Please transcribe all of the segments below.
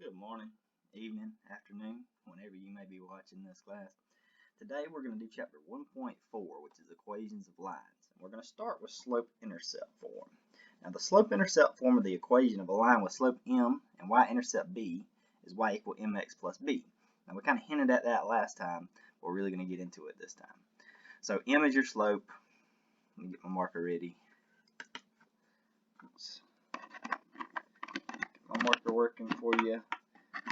Good morning, evening, afternoon, whenever you may be watching this class. Today we're going to do chapter 1.4, which is equations of lines. And we're going to start with slope-intercept form. Now the slope-intercept form of the equation of a line with slope m and y-intercept b is y equal mx plus b. Now we kind of hinted at that last time, but we're really going to get into it this time. So m is your slope. Let me get my marker ready. Oops. Get my marker working for you.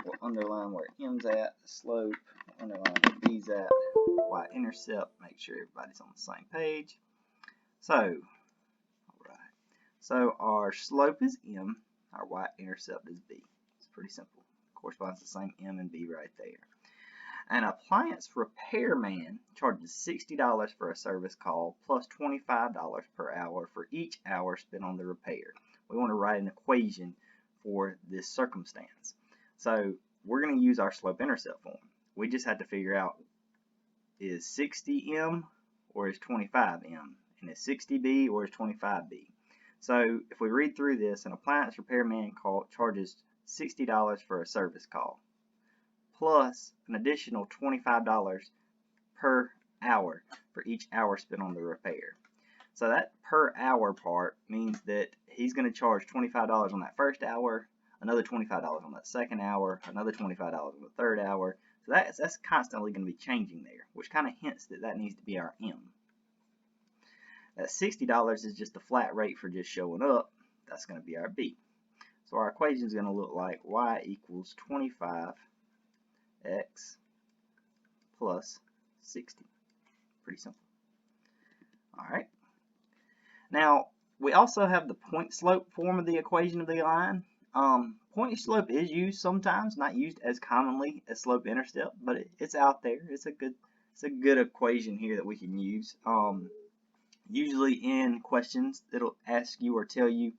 We'll underline where m's at, the slope, we'll underline where b's at, y-intercept, make sure everybody's on the same page. So our slope is m, our y-intercept is b. It's pretty simple. Corresponds to the same m and b right there. An appliance repairman charges $60 for a service call plus $25 per hour for each hour spent on the repair. We want to write an equation for this circumstance. So we're going to use our slope-intercept form. We just had to figure out, is 60m or is 25m? And is 60b or is 25b? So if we read through this, an appliance repairman charges $60 for a service call, plus an additional $25 per hour for each hour spent on the repair. So that per hour part means that he's going to charge $25 on that first hour, another $25 on that second hour, another $25 on the third hour. So that's constantly going to be changing there, which kind of hints that that needs to be our M. That $60 is just the flat rate for just showing up. That's going to be our B. So our equation is going to look like y equals 25x plus 60. Pretty simple. All right. Now, we also have the point slope form of the equation of the line. Point slope is used sometimes, not used as commonly as slope intercept, but it's out there. It's a good equation here that we can use. Usually in questions, it'll ask you or tell you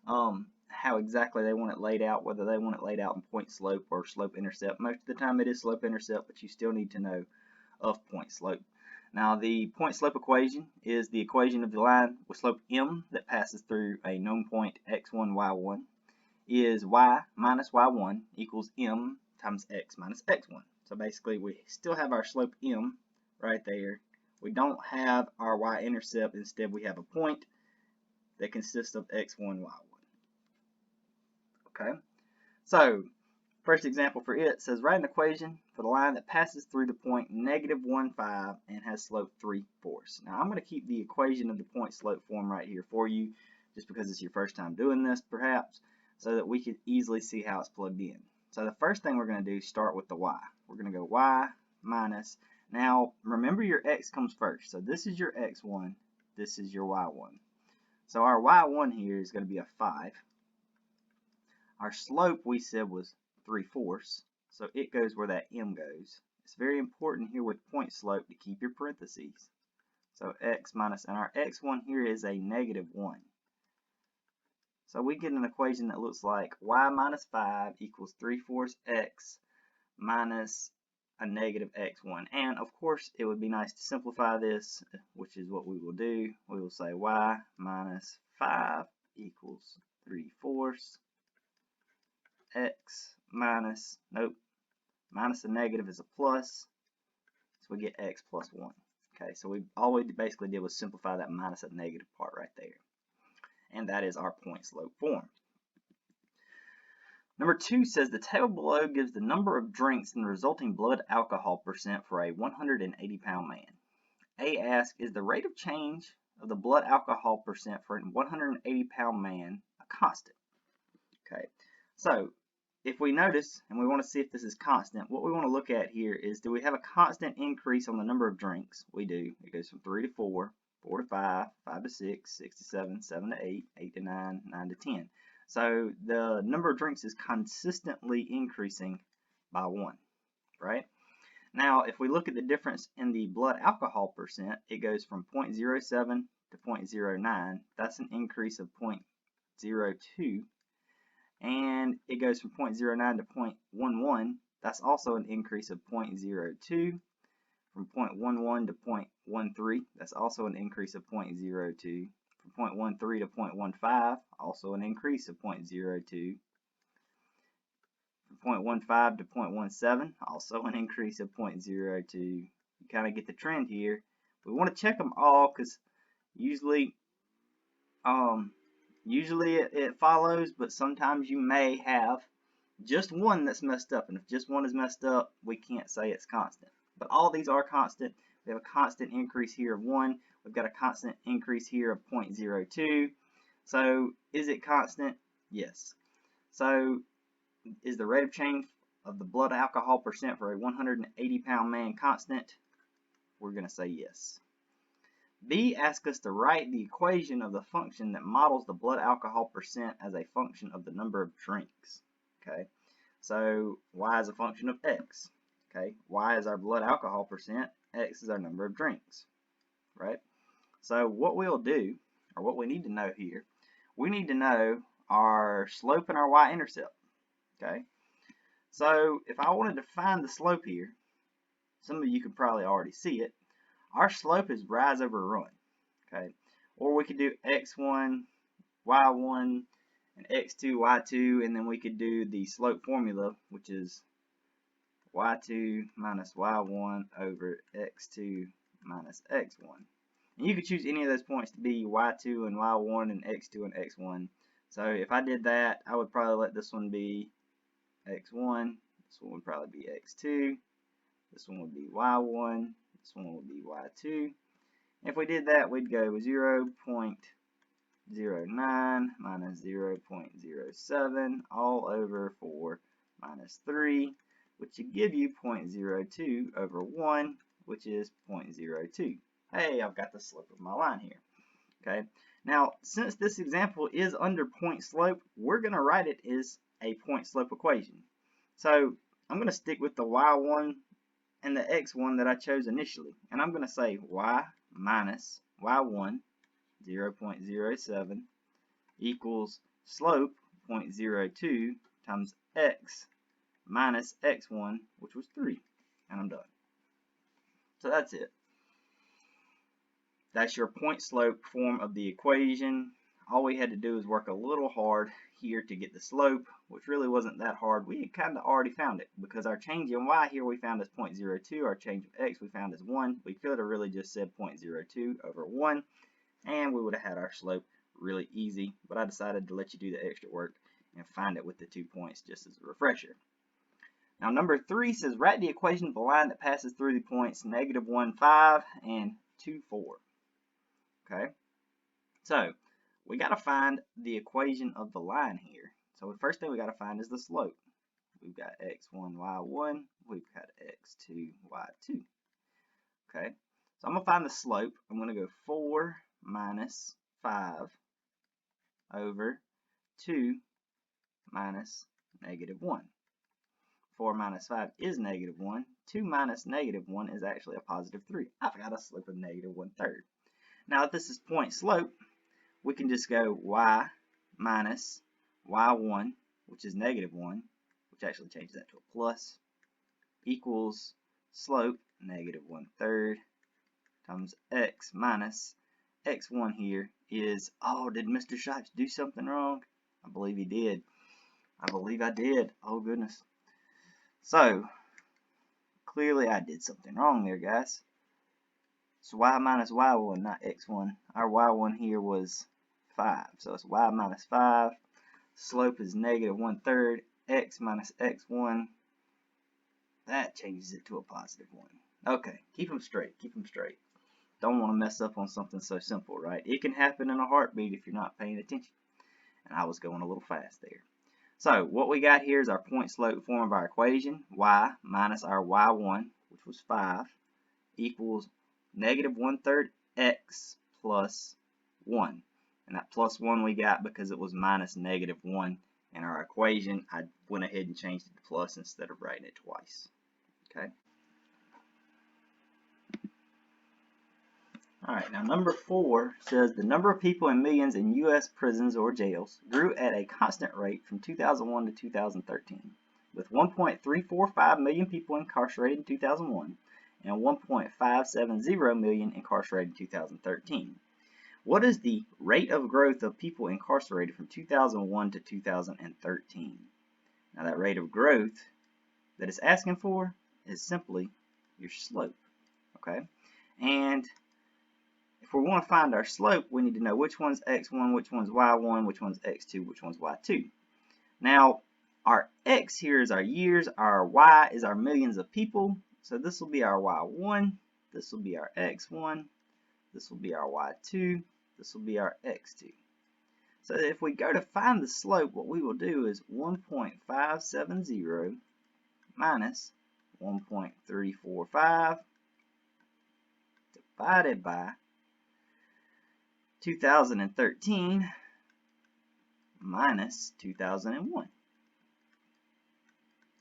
how exactly they want it laid out, whether they want it laid out in point slope or slope intercept. Most of the time it is slope intercept, but you still need to know of point slope. Now the point slope equation is the equation of the line with slope m that passes through a known point x1, y1. Is y minus y1 equals m times x minus x1. So basically we still have our slope m right there. We don't have our y-intercept. Instead we have a point that consists of x1, y1. Okay, so first example for it says write an equation for the line that passes through the point -1, 5 and has slope 3/4. Now I'm going to keep the equation of the point slope form right here for you just because it's your first time doing this perhaps, so that we could easily see how it's plugged in. So the first thing we're going to do is start with the y. We're going to go y minus, now remember your x comes first, so this is your x1, this is your y1. So our y1 here is going to be a 5. Our slope we said was 3/4, so it goes where that m goes. It's very important here with point slope to keep your parentheses. So x minus, and our x1 here is a -1. So we get an equation that looks like y minus 5 equals 3/4 x minus a negative x1. And of course, it would be nice to simplify this, which is what we will do. We will say y minus 5 equals 3/4 x minus, minus a negative is a plus, so we get x plus 1. Okay, so all we basically did was simplify that minus a negative part right there. And that is our point slope form. Number 2 says the table below gives the number of drinks and the resulting blood alcohol percent for a 180-pound man. A asks, is the rate of change of the blood alcohol percent for a 180-pound man a constant? Okay, so if we notice, and we want to see if this is constant, what we want to look at here is, do we have a constant increase on the number of drinks? We do. It goes from 3 to 4, 4 to 5, 5 to 6, 6 to 7, 7 to 8, 8 to 9, 9 to 10. So the number of drinks is consistently increasing by 1, right? Now, if we look at the difference in the blood alcohol percent, it goes from 0.07 to 0.09. That's an increase of 0.02. And it goes from 0.09 to 0.11. That's also an increase of 0.02. From 0.11 to 0.13, that's also an increase of 0.02. From 0.13 to 0.15, also an increase of 0.02. from 0.15 to 0.17, also an increase of 0.02. You kind of get the trend here. We want to check them all because usually it follows, but sometimes you may have just one that's messed up, and if just one is messed up, we can't say it's constant. But all these are constant. We have a constant increase here of 1. We've got a constant increase here of 0.02. So is it constant? Yes. So is the rate of change of the blood alcohol percent for a 180-pound man constant? We're going to say yes. B asks us to write the equation of the function that models the blood alcohol percent as a function of the number of drinks. Okay, so y is a function of x. Okay, y is our blood alcohol percent, x is our number of drinks. Right? So what we'll do, or what we need to know here, we need to know our slope and our y-intercept. Okay, so if I wanted to find the slope here, some of you could probably already see it. Our slope is rise over run, okay? Or we could do x1, y1, and x2, y2, and then we could do the slope formula, which is y2 minus y1 over x2 minus x1. And you could choose any of those points to be y2 and y1 and x2 and x1. So if I did that, I would probably let this one be x1, this one would probably be x2, this one would be y1, this one would be y2. If we did that, we'd go 0.09 minus 0.07 all over 4 minus 3, which would give you 0.02 over 1, which is 0.02. Hey, I've got the slope of my line here. Okay. Now, since this example is under point slope, we're going to write it as a point slope equation. So I'm going to stick with the y1 and the x1 that I chose initially. And I'm going to say y minus y1, 0.07, equals slope, 0.02, times x minus x1, which was 3. And I'm done. So that's it. That's your point slope form of the equation. All we had to do is work a little hard here to get the slope, which really wasn't that hard. We had kind of already found it because our change in y here we found as 0.02, our change of x we found as 1. We could have really just said 0.02 over 1, and we would have had our slope really easy, but I decided to let you do the extra work and find it with the 2 points just as a refresher. Now number 3 says write the equation of the line that passes through the points -1, 5 and 2, 4. Okay, so we got to find the equation of the line here. So the first thing we got to find is the slope. We've got x1, y1. We've got x2, y2. Okay, so I'm going to find the slope. I'm going to go 4 minus 5 over 2 minus -1. 4 minus 5 is -1. 2 minus -1 is actually a +3. I've got a slope of -1/3. Now if this is point slope, we can just go y minus y1, which is -1, which actually changes that to a plus, equals slope -1/3 times x minus x1 here is, oh, did Mr. Shipes do something wrong? I believe he did. I believe I did. Oh goodness. So clearly I did something wrong there, guys. So y minus y1, not x1. Our y1 here was 5. So it's y minus 5. Slope is -1/3. X minus x1. That changes it to a +1. Okay, keep them straight. Keep them straight. Don't want to mess up on something so simple, right? It can happen in a heartbeat if you're not paying attention. And I was going a little fast there. So what we got here is our point slope form of our equation. Y minus our y1, which was 5, equals -1/3 x plus 1. And that plus 1 we got because it was minus -1 in our equation. I went ahead and changed it to plus instead of writing it twice. Okay. Alright, now number 4 says the number of people in millions in U.S. prisons or jails grew at a constant rate from 2001 to 2013, with 1.345 million people incarcerated in 2001 and 1.570 million incarcerated in 2013. What is the rate of growth of people incarcerated from 2001 to 2013? Now that rate of growth that it's asking for is simply your slope, okay? And if we want to find our slope, we need to know which one's x1, which one's y1, which one's x2, which one's y2. Now, our x here is our years, our y is our millions of people, so this will be our y1, this will be our x1, this will be our y2, this will be our x2. So if we go to find the slope, what we will do is 1.570 minus 1.345 divided by 2013 minus 2001.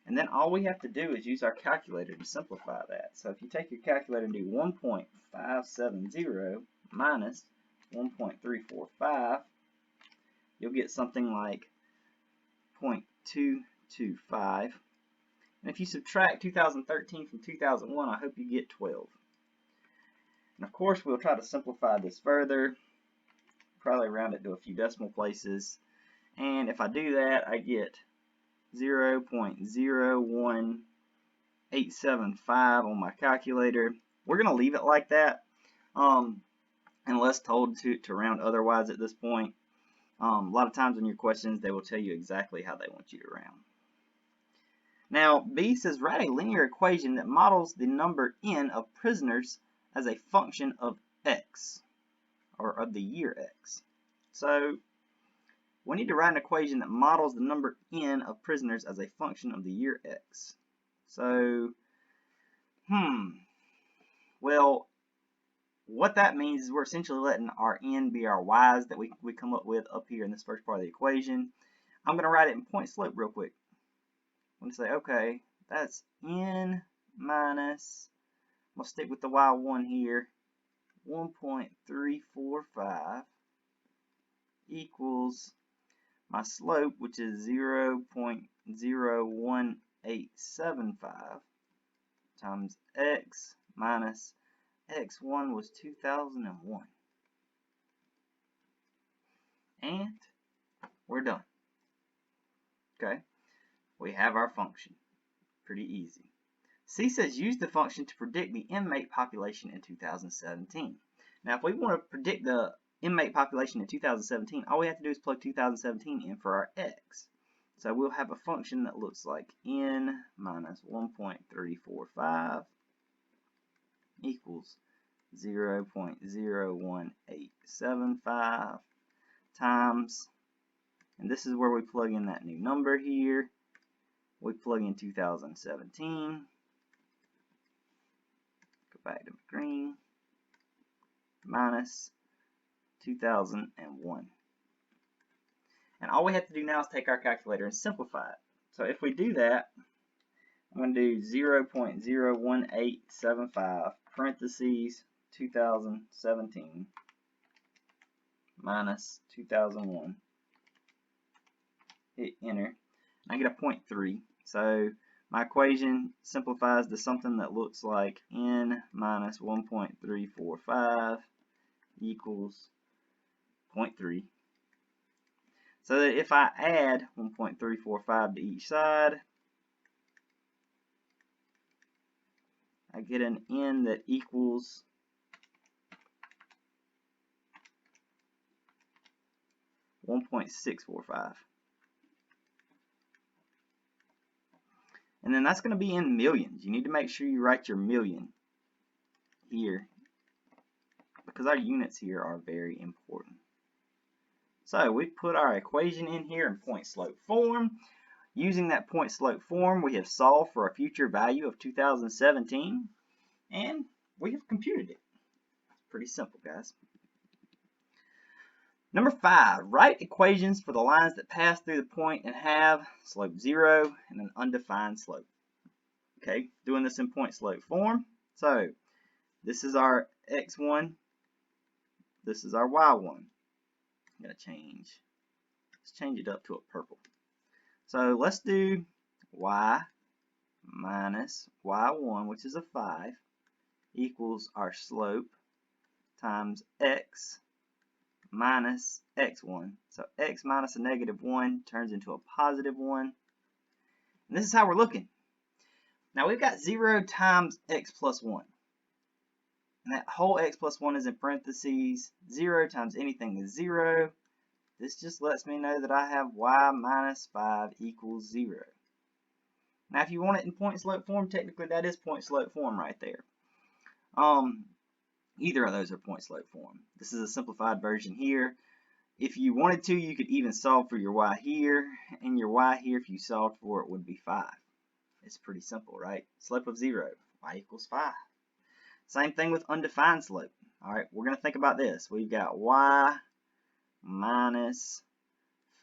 And then all we have to do is use our calculator to simplify that. So if you take your calculator and do 1.570 minus 1.345, you'll get something like 0.225. And if you subtract 2013 from 2001, I hope you get 12. And of course, we'll try to simplify this further, probably round it to a few decimal places. And if I do that, I get 0.01875 on my calculator. We're going to leave it like that, unless told to round otherwise at this point. A lot of times in your questions, they will tell you exactly how they want you to round. Now, B says, write a linear equation that models the number n of prisoners as a function of x, or of the year x. So, we need to write an equation that models the number n of prisoners as a function of the year x. So, well, what that means is we're essentially letting our n be our y's that we come up with up here in this first part of the equation. I'm going to write it in point slope real quick. I'm going to say, okay, that's n minus, I'm going to stick with the y1 here, 1.345 equals my slope, which is 0.01875 times x minus x1 was 2001. And we're done. Okay, we have our function. Pretty easy. C says use the function to predict the inmate population in 2017. Now, if we want to predict the inmate population in 2017, all we have to do is plug 2017 in for our x. So we'll have a function that looks like n minus 1.345 equals 0.01875 times, and this is where we plug in that new number here. We plug in 2017, go back to green, minus 2001. And all we have to do now is take our calculator and simplify it. So if we do that, I'm going to do 0.01875 parentheses 2017 minus 2001. Hit enter. And I get a 0.3. So my equation simplifies to something that looks like n minus 1.345 equals 0.3. So that if I add 1.345 to each side, I get an n that equals 1.645. And then that's going to be in millions. You need to make sure you write your million here, because our units here are very important. So we put our equation in here in point slope form. Using that point slope form, we have solved for a future value of 2017, and we have computed it. Pretty simple, guys. Number 5, write equations for the lines that pass through the point and have slope 0 and an undefined slope. Okay, doing this in point slope form. So this is our x1, this is our y1. I'm going to change, let's change it up to a purple. So let's do y minus y1, which is a 5, equals our slope times x minus x1. So x minus a negative 1 turns into a positive 1. And this is how we're looking. Now we've got 0 times x plus 1. And that whole x plus 1 is in parentheses. 0 times anything is 0. This just lets me know that I have y minus 5 equals 0. Now if you want it in point slope form, technically that is point slope form right there. Either of those are point slope form. This is a simplified version here. If you wanted to, you could even solve for your y here, and your y here, if you solved for it, would be 5. It's pretty simple, right? Slope of 0, y equals 5. Same thing with undefined slope. All right, we're going to think about this. We've got y minus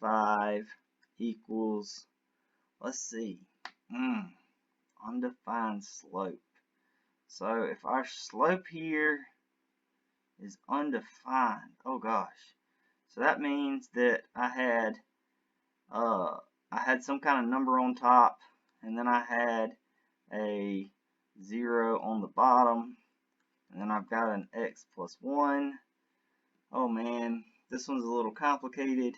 5 equals, let's see, undefined slope. So if our slope here is undefined, oh gosh, so that means that I had some kind of number on top, and then I had a 0 on the bottom, and then I've got an x plus 1. Oh man, this one's a little complicated.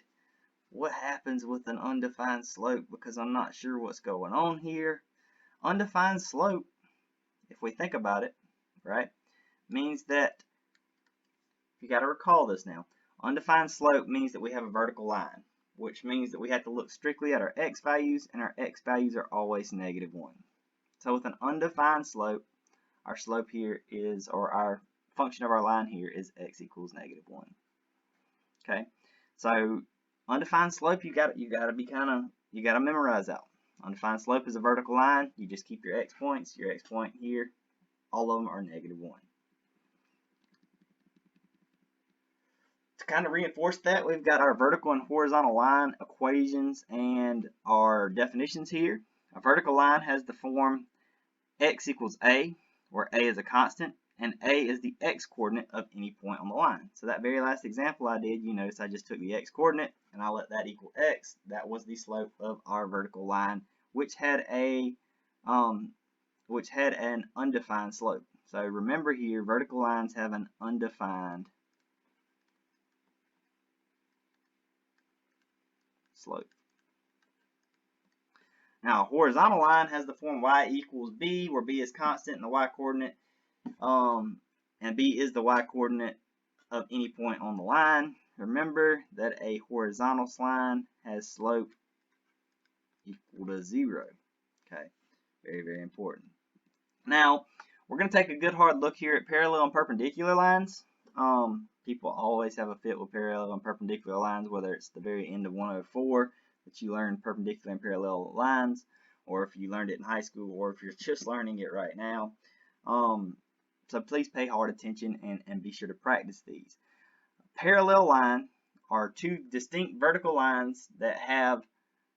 What happens with an undefined slope? Because I'm not sure what's going on here. Undefined slope, if we think about it, right, means that, you got to recall this now, undefined slope means that we have a vertical line, which means that we have to look strictly at our x values, and our x values are always -1. So with an undefined slope, our slope here is, or our function of our line here is x equals -1. Okay, so undefined slope, you got to memorize that. Undefined slope is a vertical line. You just keep your x points. Your x point here, all of them are -1. To kind of reinforce that, we've got our vertical and horizontal line equations and our definitions here. A vertical line has the form x equals a, where a is a constant, and a is the x coordinate of any point on the line. So that very last example I did, you notice I just took the x coordinate and I let that equal x. That was the slope of our vertical line, which had an undefined slope. So remember here, vertical lines have an undefined slope. Now a horizontal line has the form y equals b, where b is constant and the y coordinate, and b is the y coordinate of any point on the line. Remember that a horizontal line has slope equal to 0. Okay, very, very important. Now we're going to take a good hard look here at parallel and perpendicular lines. People always have a fit with parallel and perpendicular lines, whether it's the very end of 104 that you learn perpendicular and parallel lines, or if you learned it in high school, or if you're just learning it right now. So please pay hard attention and be sure to practice these. Parallel line are two distinct vertical lines that have,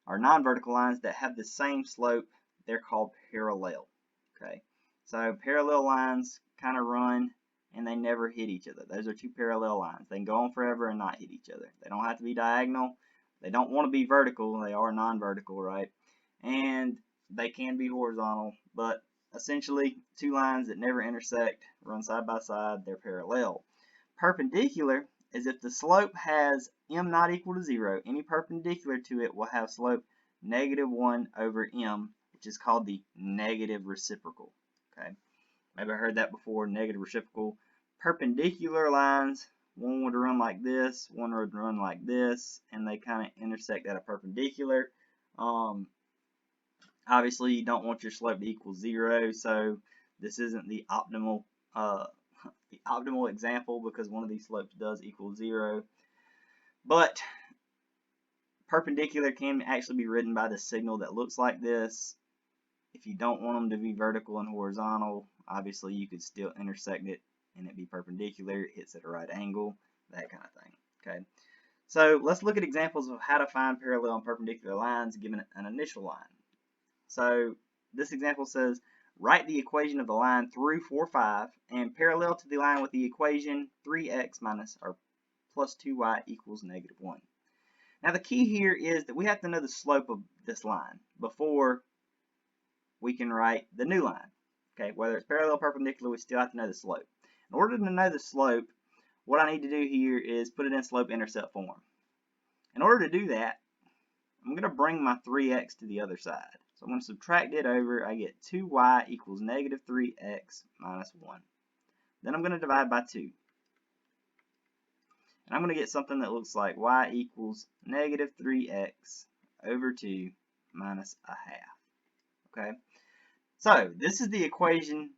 or non-vertical lines that have the same slope. They're called parallel. Okay, so parallel lines kind of run and they never hit each other. Those are two parallel lines. They can go on forever and not hit each other. They don't have to be diagonal. They don't want to be vertical. They are non-vertical, right? And they can be horizontal, but essentially two lines that never intersect, run side by side, they're parallel. Perpendicular is if the slope has m not equal to 0, any perpendicular to it will have slope -1 over m, which is called the negative reciprocal. Okay, maybe I heard that before, negative reciprocal. Perpendicular lines, one would run like this, one would run like this, and they kind of intersect at a perpendicular. Obviously, you don't want your slope to equal 0, so this isn't the optimal example because one of these slopes does equal 0. But perpendicular can actually be written by the signal that looks like this. If you don't want them to be vertical and horizontal, obviously you could still intersect it and it be perpendicular, it hits at a right angle, that kind of thing. Okay, so let's look at examples of how to find parallel and perpendicular lines given an initial line. So this example says, write the equation of the line through 4, 5, and parallel to the line with the equation 3x minus or plus 2y equals -1. Now the key here is that we have to know the slope of this line before we can write the new line. Okay, whether it's parallel or perpendicular, we still have to know the slope. In order to know the slope, what I need to do here is put it in slope-intercept form. In order to do that, I'm going to bring my 3x to the other side. So I'm going to subtract it over. I get 2y equals negative 3x minus 1. Then I'm going to divide by 2. And I'm going to get something that looks like y equals negative 3x over 2 minus a half. Okay? So this is the equation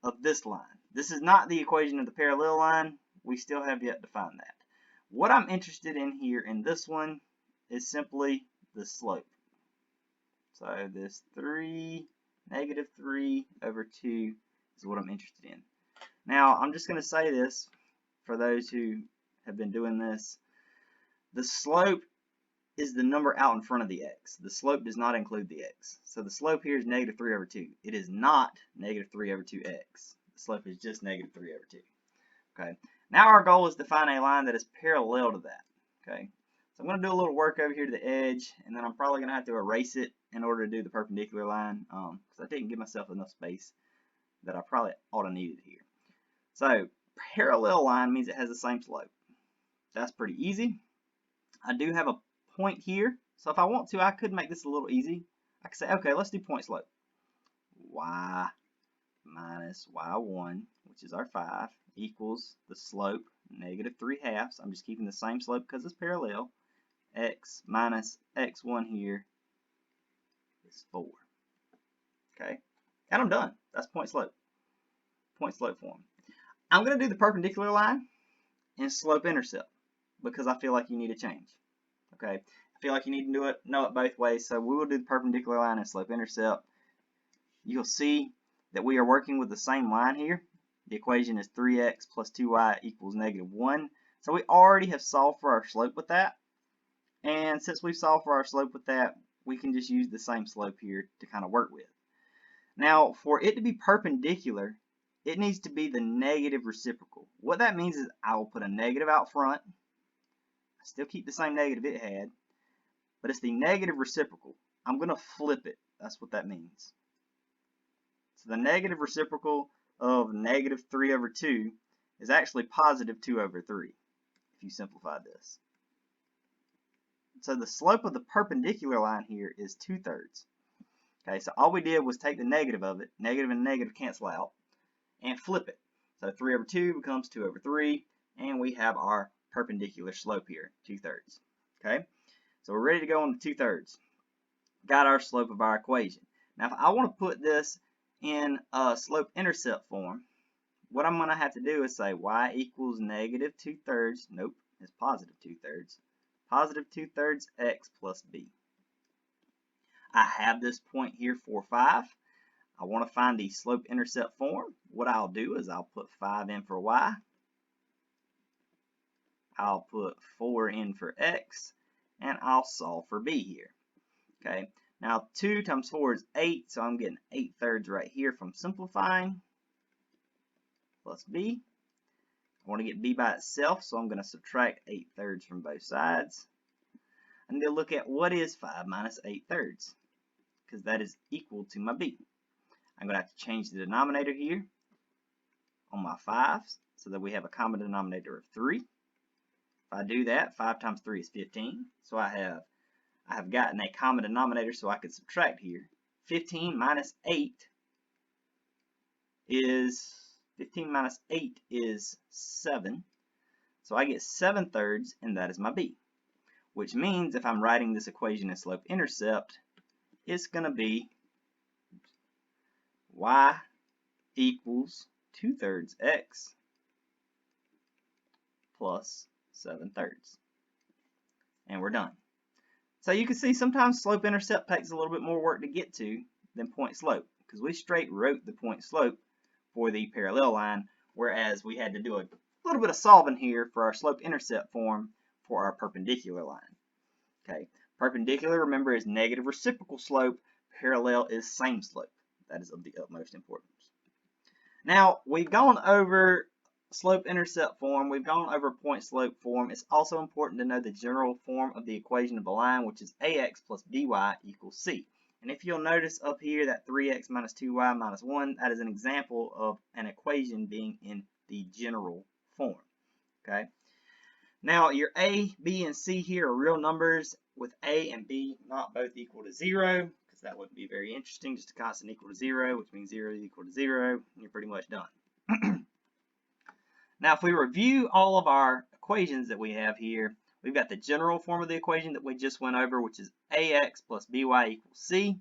of this line. This is not the equation of the parallel line. We still have yet to find that. What I'm interested in here in this one is simply the slope. So this negative 3 over 2 is what I'm interested in. Now I'm just going to say this for those who have been doing this. The slope is the number out in front of the x. The slope does not include the x. So the slope here is negative 3 over 2. It is not negative 3 over 2x. The slope is just negative 3 over 2. Okay. Now our goal is to find a line that is parallel to that. Okay. So I'm going to do a little work over here to the edge, and then I'm probably going to have to erase it in order to do the perpendicular line, because I didn't give myself enough space that I probably ought to need it here. So parallel line means it has the same slope. That's pretty easy. I do have a point here, so if I want to, I could make this a little easy. I could say, okay, let's do point slope. Y minus y1, which is our 5, equals the slope, negative 3/2. I'm just keeping the same slope because it's parallel. X minus x1 here is 4. Okay, and I'm done. That's point slope. Point slope form. I'm going to do the perpendicular line in slope intercept because I feel like you need a change. Okay, I feel like you need to know it both ways, so we will do the perpendicular line in slope intercept. You'll see that we are working with the same line here. The equation is 3x plus 2y equals negative 1. So we already have solved for our slope with that. And since we've solved for our slope with that, we can just use the same slope here to kind of work with. Now, for it to be perpendicular, it needs to be the negative reciprocal. What that means is I will put a negative out front. I still keep the same negative it had, but it's the negative reciprocal. I'm going to flip it. That's what that means. So the negative reciprocal of negative 3 over 2 is actually positive 2 over 3, if you simplify this. So the slope of the perpendicular line here is 2/3. Okay, so all we did was take the negative of it, negative and negative cancel out, and flip it. So 3 over 2 becomes 2 over 3, and we have our perpendicular slope here, 2/3. Okay, so we're ready to go on to 2/3. Got our slope of our equation. Now if I want to put this in a slope intercept form, what I'm going to have to do is say y equals negative 2/3, nope, it's positive 2/3, positive 2/3 x plus b. I have this point here, 4, 5. I want to find the slope intercept form. What I'll do is I'll put 5 in for y. I'll put 4 in for x, and I'll solve for b here. Okay, now 2 times 4 is 8, so I'm getting 8/3 right here from simplifying, plus b. I want to get b by itself, so I'm going to subtract 8/3 from both sides. I need to look at what is 5 minus 8/3, because that is equal to my b. I'm going to have to change the denominator here on my 5s so that we have a common denominator of 3. If I do that, 5 times 3 is 15. So I have gotten a common denominator so I could subtract here. 15 minus 8 is 7. So I get 7/3, and that is my b. Which means if I'm writing this equation in slope intercept, it's going to be y equals 2/3 x plus 7/3. And we're done. So you can see sometimes slope intercept takes a little bit more work to get to than point slope, because we straight wrote the point slope for the parallel line, whereas we had to do a little bit of solving here for our slope intercept form for our perpendicular line. Okay, perpendicular, remember, is negative reciprocal slope. Parallel is same slope. That is of the utmost importance. Now, we've gone over slope intercept form. We've gone over point slope form. It's also important to know the general form of the equation of a line, which is ax plus by equals c. And if you'll notice up here that 3x minus 2y minus 1, that is an example of an equation being in the general form. Okay. Now, your a, b, and c here are real numbers. with A and B not both equal to 0, because that wouldn't be very interesting, just a constant equal to 0, which means 0 is equal to 0, and you're pretty much done. Now, if we review all of our equations that we have here, we've got the general form of the equation that we just went over, which is ax plus by equals c.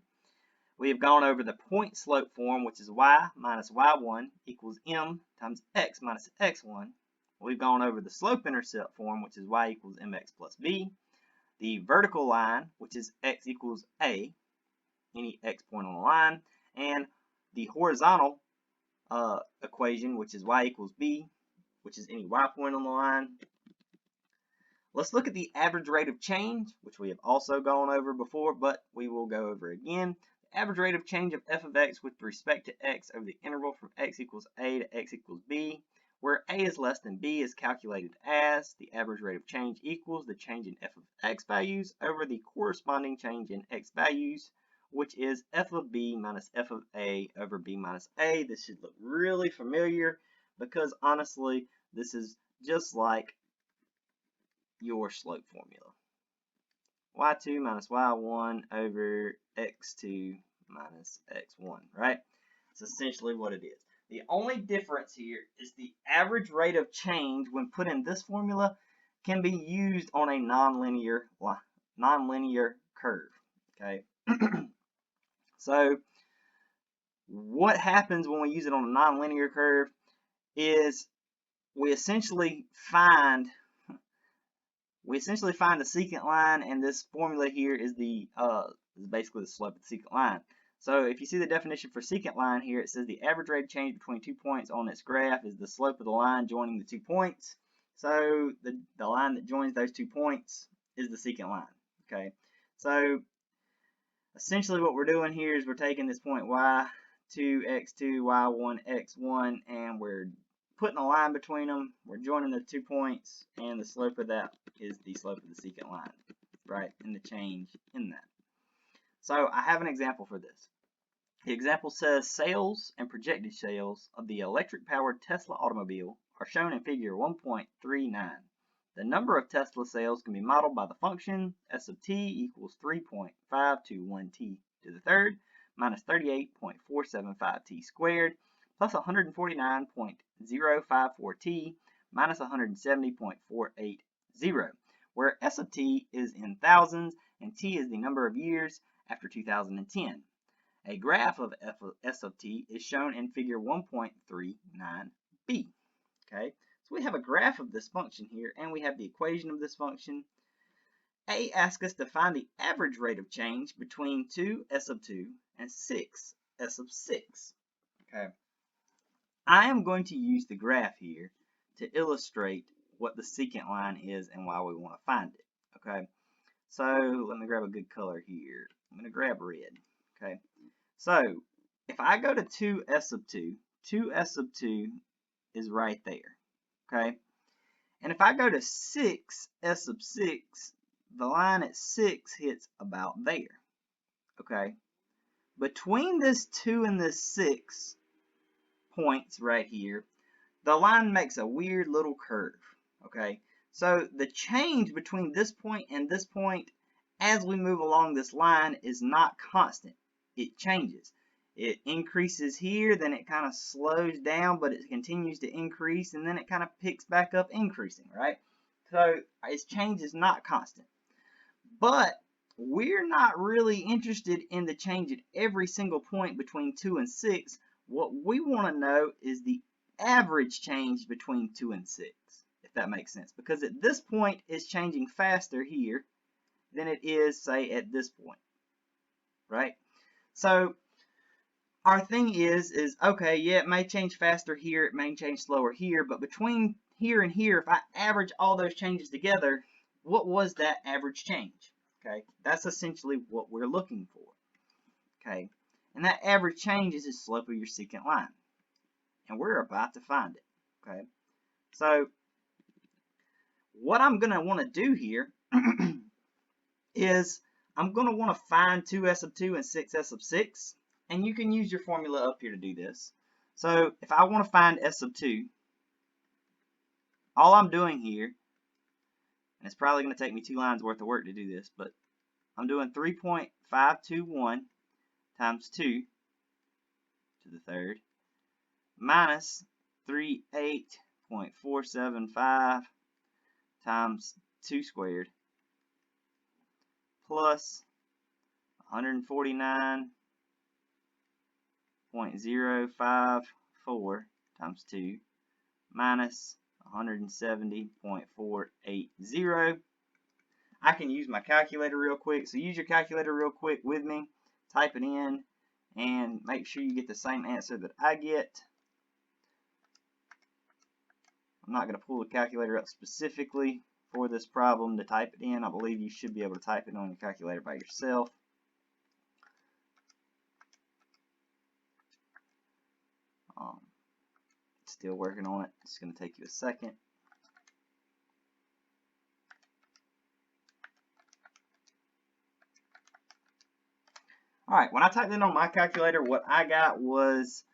We have gone over the point slope form, which is y minus y1 equals m times x minus x1. We've gone over the slope intercept form, which is y equals mx plus b. The vertical line, which is x equals a, any x point on the line. And the horizontal equation, which is y equals b, which is any y point on the line. Let's look at the average rate of change, which we have also gone over before, but we will go over again. The average rate of change of f of x with respect to x over the interval from x equals a to x equals b, where a is less than b is calculated as the average rate of change equals the change in f of x values over the corresponding change in x values, which is f of b minus f of a over b minus a. This should look really familiar because honestly, this is just like your slope formula. y2 minus y1 over x2 minus x1, right? That's essentially what it is. The only difference here is the average rate of change when put in this formula can be used on a nonlinear curve, okay? So what happens when we use it on a nonlinear curve is we essentially find the secant line, and this formula here is basically the slope of the secant line. So if you see the definition for secant line here, it says the average rate of change between 2 points on this graph is the slope of the line joining the 2 points. So the line that joins those 2 points is the secant line. Okay, so essentially what we're doing here is we're taking this point y2, x2, y1, x1, and we're putting a line between them. We're joining the 2 points, and the slope of that is the slope of the secant line, right? And the change in that. So I have an example for this. The example says sales and projected sales of the electric-powered Tesla automobile are shown in figure 1.39. The number of Tesla sales can be modeled by the function s of t equals 3.521t to the third minus 38.475t squared plus 149.054t minus 170.480, where s of t is in thousands and t is the number of years after 2010. A graph of s of t is shown in figure 1.39b. Okay, so we have a graph of this function here, and we have the equation of this function. A asks us to find the average rate of change between 2 s of 2 and 6 s of 6. Okay, I am going to use the graph here to illustrate what the secant line is and why we want to find it. Okay, so let me grab a good color here. I'm going to grab red. Okay, so if I go to 2s of 2, 2s of 2 is right there. Okay, and if I go to 6s of 6, the line at 6 hits about there. Okay, between this 2 and this 6 points right here, the line makes a weird little curve. Okay, so the change between this point and this point as we move along this line is not constant. It changes. It increases here, then it kind of slows down, but it continues to increase, and then it kind of picks back up increasing, right? So its change is not constant. But we're not really interested in the change at every single point between 2 and 6. What we want to know is the average change between 2 and 6, if that makes sense. Because at this point, it's changing faster here than it is, say, at this point, right? So our thing is okay, yeah, it may change faster here, it may change slower here, but between here and here, if I average all those changes together, what was that average change? Okay, that's essentially what we're looking for. Okay, and that average change is the slope of your secant line, and we're about to find it. Okay, so what I'm going to want to do here is I'm going to want to find 2s of 2 and 6s of 6, and you can use your formula up here to do this. So if I want to find s of 2, all I'm doing here, and it's probably going to take me 2 lines worth of work to do this, but I'm doing 3.521 times 2 to the third minus 38.475 times 2 squared plus 149.054 times 2 minus 170.480. I can use my calculator real quick, so use your calculator real quick with me, type it in, and make sure you get the same answer that I get. I'm not going to pull the calculator up specifically for this problem to type it in. I believe you should be able to type it on your calculator by yourself. Still working on it. It's going to take you a second. Alright, when I typed in on my calculator, what I got was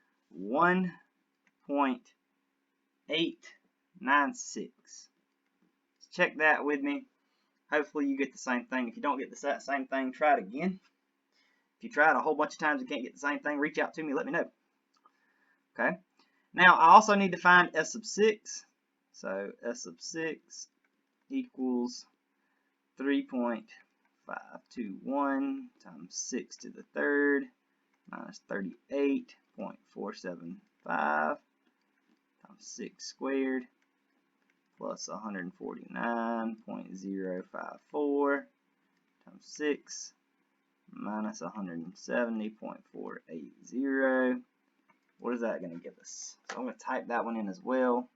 1.896. Check that with me. Hopefully you get the same thing. If you don't get the same thing, try it again. If you try it a whole bunch of times and can't get the same thing, reach out to me, let me know. Okay. Now, I also need to find S sub 6. So, S sub 6 equals 3.521 times 6 to the third minus 38.475 times 6 squared plus 149.054 times 6 minus 170.480. What is that going to give us? So I'm going to type that one in as well.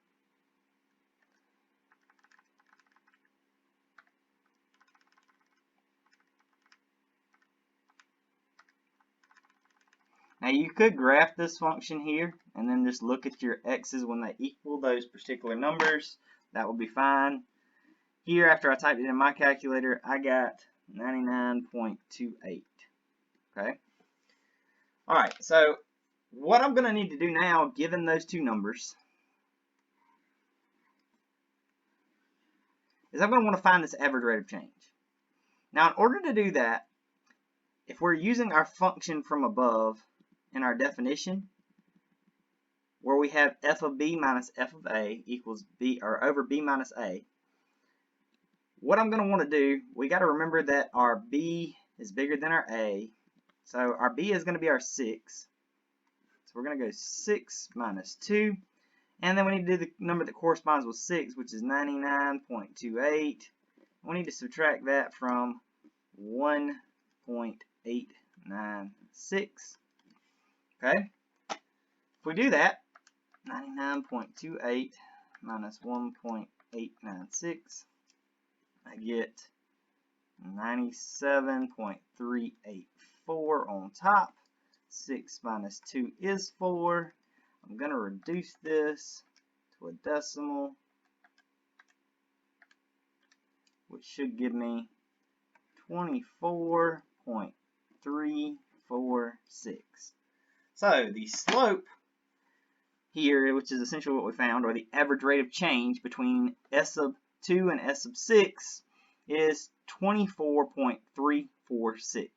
Now you could graph this function here and then just look at your x's when they equal those particular numbers. That would be fine. Here, after I typed it in my calculator, I got 99.28. Okay. Alright, so what I'm going to need to do now, given those two numbers, is I'm going to want to find this average rate of change. Now, in order to do that, if we're using our function from above in our definition, where we have f of b minus f of a equals b, or over b minus a, what I'm going to want to do, we got to remember that our b is bigger than our a, so our b is going to be our 6. So we're going to go 6 minus 2, and then we need to do the number that corresponds with 6, which is 99.28. We need to subtract that from 1.896. Okay? If we do that, 99.28 minus 1.896, I get 97.384 on top. 6 minus 2 is 4. I'm going to reduce this to a decimal, which should give me 24.346. So the slope here, which is essentially what we found, or the average rate of change between S sub 2 and S sub 6, is 24.346.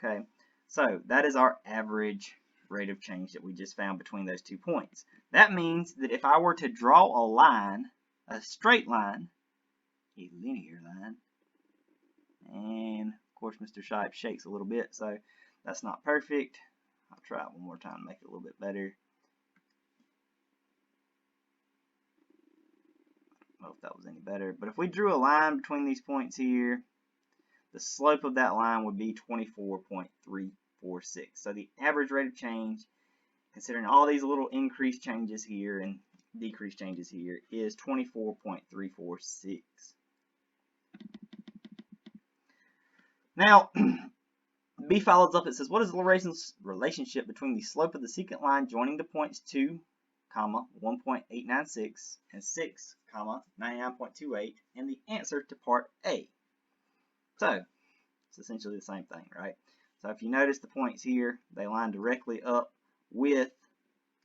Okay. So that is our average rate of change that we just found between those 2 points. That means that if I were to draw a line, a straight line, a linear line, and of course Mr. Shipe shakes a little bit, so that's not perfect. I'll try it one more time to make it a little bit better. I don't know if that was any better, but if we drew a line between these points here, the slope of that line would be 24.346. So the average rate of change, considering all these little increase changes here and decrease changes here, is 24.346. Now, B follows up. It says, what is the relationship between the slope of the secant line joining the points 2, 1.896 and 6, 99.28, and the answer to part A? So, it's essentially the same thing, right? So if you notice the points here, they line directly up with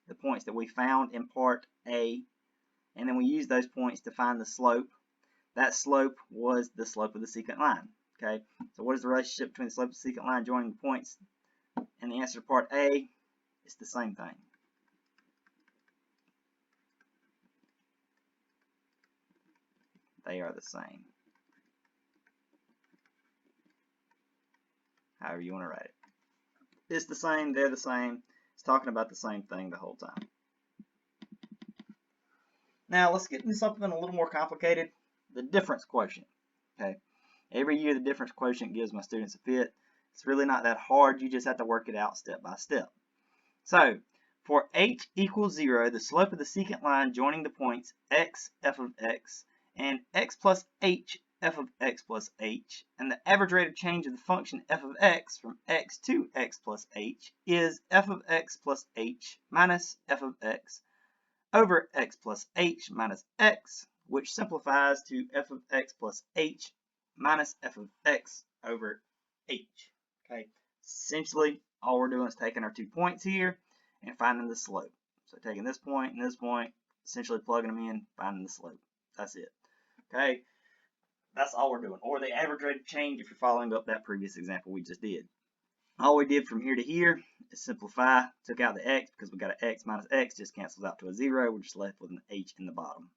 the points that we found in part A, and then we use those points to find the slope. That slope was the slope of the secant line. Okay, so what is the relationship between the slope of the secant line joining the points? And the answer to part A is the same thing. They are the same. However you want to write it. It's the same, they're the same. It's talking about the same thing the whole time. Now let's get into something a little more complicated. The difference quotient. Okay. Every year the difference quotient gives my students a fit. It's really not that hard. You just have to work it out step by step. So for h equals 0, the slope of the secant line joining the points x, f of x, and x plus h, f of x plus h, and the average rate of change of the function f of x from x to x plus h is f of x plus h minus f of x over x plus h minus x, which simplifies to f of x plus h minus f of x over h. Okay, essentially all we're doing is taking our 2 points here and finding the slope. So taking this point and this point, essentially plugging them in, finding the slope. That's it. Okay, that's all we're doing. Or the average rate of change if you're following up that previous example we just did. All we did from here to here is simplify, took out the x because we got an x minus x, just cancels out to a 0. We're just left with an h in the bottom.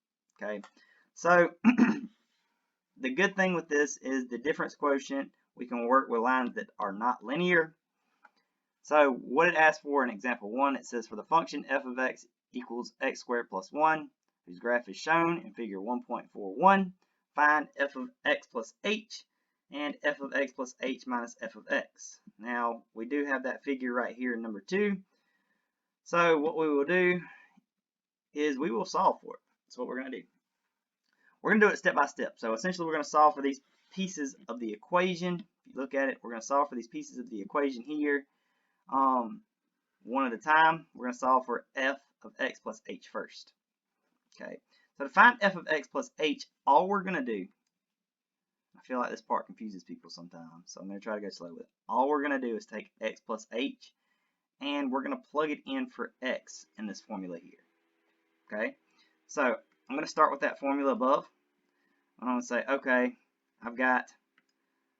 Okay, so the good thing with this is the difference quotient, we can work with lines that are not linear. So what it asks for in example 1, it says for the function f of x equals x squared plus 1, whose graph is shown in figure 1.41, find f of x plus h and f of x plus h minus f of x. Now, we do have that figure right here in number 2. So what we will do is we will solve for it. That's what we're going to do. We're going to do it step by step. So essentially we're going to solve for these pieces of the equation. If you look at it, we're going to solve for these pieces of the equation here one at a time. We're going to solve for f of x plus h first. Okay, so to find f of x plus h, all we're going to do, I feel like this part confuses people sometimes, so I'm going to try to go slow with it. All we're going to do is take x plus h, and we're going to plug it in for x in this formula here. Okay, so I'm going to start with that formula above. I'm going to say, okay, I've got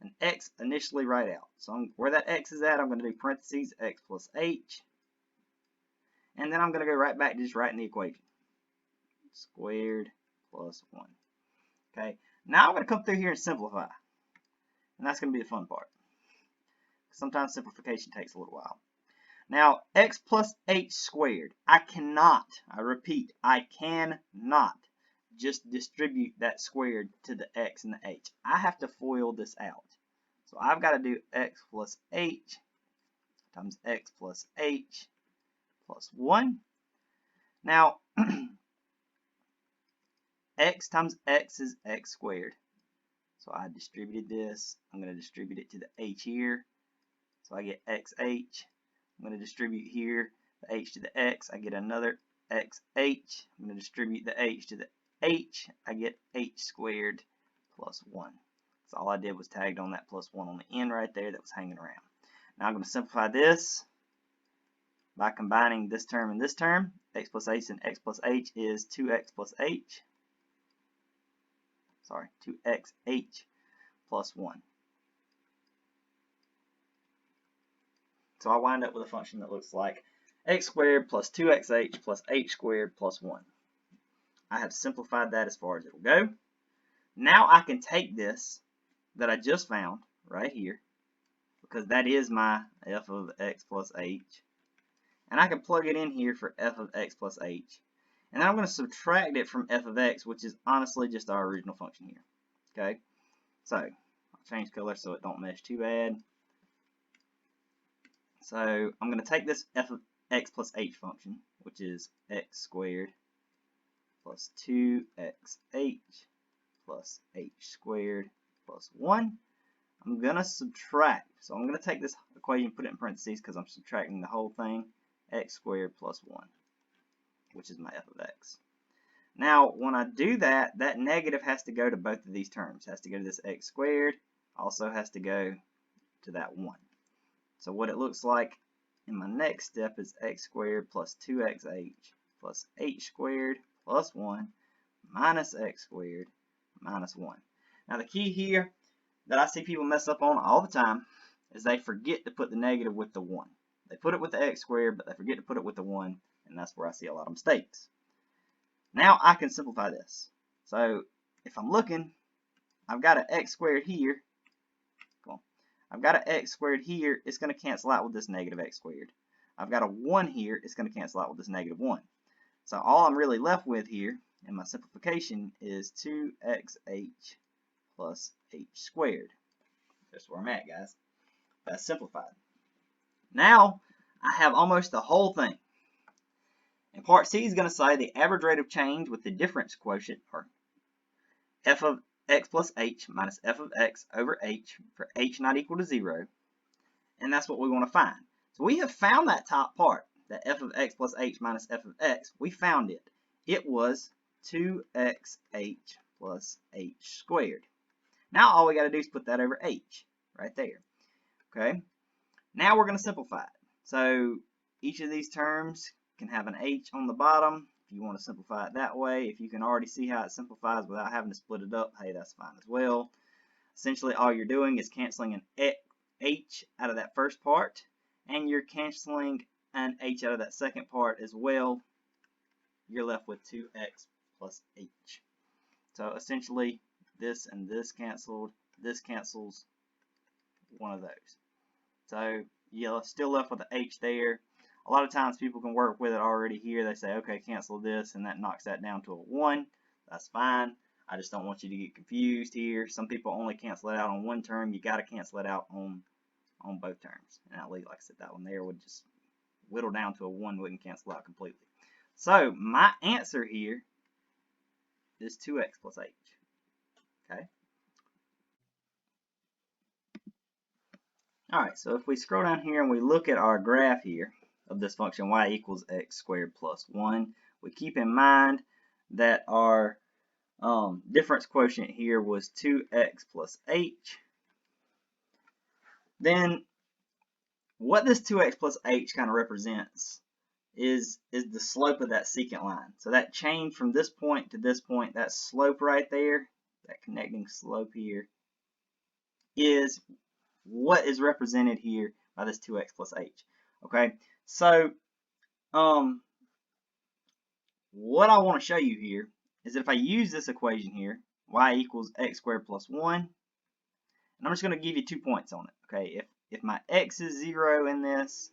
an x initially right out. So where that x is at, I'm going to do parentheses x plus h. And then I'm going to go right back to just writing the equation. Squared plus 1. Okay, now I'm going to come through here and simplify. And that's going to be the fun part. Sometimes simplification takes a little while. Now, x plus h squared. I cannot, I repeat, I cannot just distribute that squared to the x and the h. I have to FOIL this out. So I've got to do x plus h times x plus h plus 1. Now, x times x is x squared. So I distributed this. I'm going to distribute it to the h here. So I get xh. I'm going to distribute here the h to the x. I get another xh. I'm going to distribute the h to the h. I get h squared plus 1. So all I did was tagged on that plus 1 on the end right there that was hanging around. Now I'm going to simplify this by combining this term and this term. X plus h and x plus h is 2x plus h. Sorry, 2xh plus 1. So I wind up with a function that looks like x squared plus 2xh plus h squared plus 1. I have simplified that as far as it will go. Now I can take this that I just found right here, because that is my f of x plus h, and I can plug it in here for f of x plus h. And then I'm going to subtract it from f of x, which is honestly just our original function here. Okay, so I'll change color so it don't mesh too bad. So I'm going to take this f of x plus h function, which is x squared plus 2xh plus h squared plus 1. I'm going to subtract. So I'm going to take this equation and put it in parentheses because I'm subtracting the whole thing. X squared plus 1, which is my f of x. Now, when I do that, that negative has to go to both of these terms. It has to go to this x squared. Also has to go to that 1. So what it looks like in my next step is x squared plus 2xh plus h squared plus 1 minus x squared minus 1. Now the key here, that I see people mess up on all the time is they forget to put the negative with the 1. They put it with the x squared, but they forget to put it with the 1, and that's where I see a lot of mistakes. Now I can simplify this. So if I'm looking, I've got an x squared here. Cool. I've got an x squared here. It's going to cancel out with this negative x squared. I've got a 1 here. It's going to cancel out with this negative 1. So all I'm really left with here in my simplification is 2xh plus h squared. That's where I'm at, guys. That's simplified. Now I have almost the whole thing. And part C is going to say the average rate of change with the difference quotient, or f of x plus h minus f of x over h for h not equal to 0. And that's what we want to find. So we have found that top part, that f of x plus h minus f of x. We found it. It was 2xh plus h squared. Now all we got to do is put that over h right there. Okay. Now we're going to simplify it. So each of these terms can have an h on the bottom. If you want to simplify it that way, if you can already see how it simplifies without having to split it up, hey, that's fine as well. Essentially all you're doing is canceling an h out of that first part, and you're canceling an h out of that second part as well. You're left with 2x plus h. So essentially this and this canceled, this cancels one of those. So you're still left with the h there. A lot of times people can work with it already here. They say, okay, cancel this, and that knocks that down to a 1. That's fine. I just don't want you to get confused here. Some people only cancel it out on one term. You got to cancel it out on both terms. And at least, like I said, that one there would just whittle down to a 1, wouldn't cancel out completely. So my answer here is 2x plus h. Okay. All right, so if we scroll down here and we look at our graph here of this function y equals x squared plus 1, we keep in mind that our difference quotient here was 2x plus h. Then what this 2x plus h kind of represents is the slope of that secant line. So that change from this point to this point, that slope right there, that connecting slope here, is what is represented here by this 2x plus h. Okay, so what I want to show you here is that if I use this equation here, y equals x squared plus 1, and I'm just going to give you 2 points on it. Okay, if my x is 0 in this,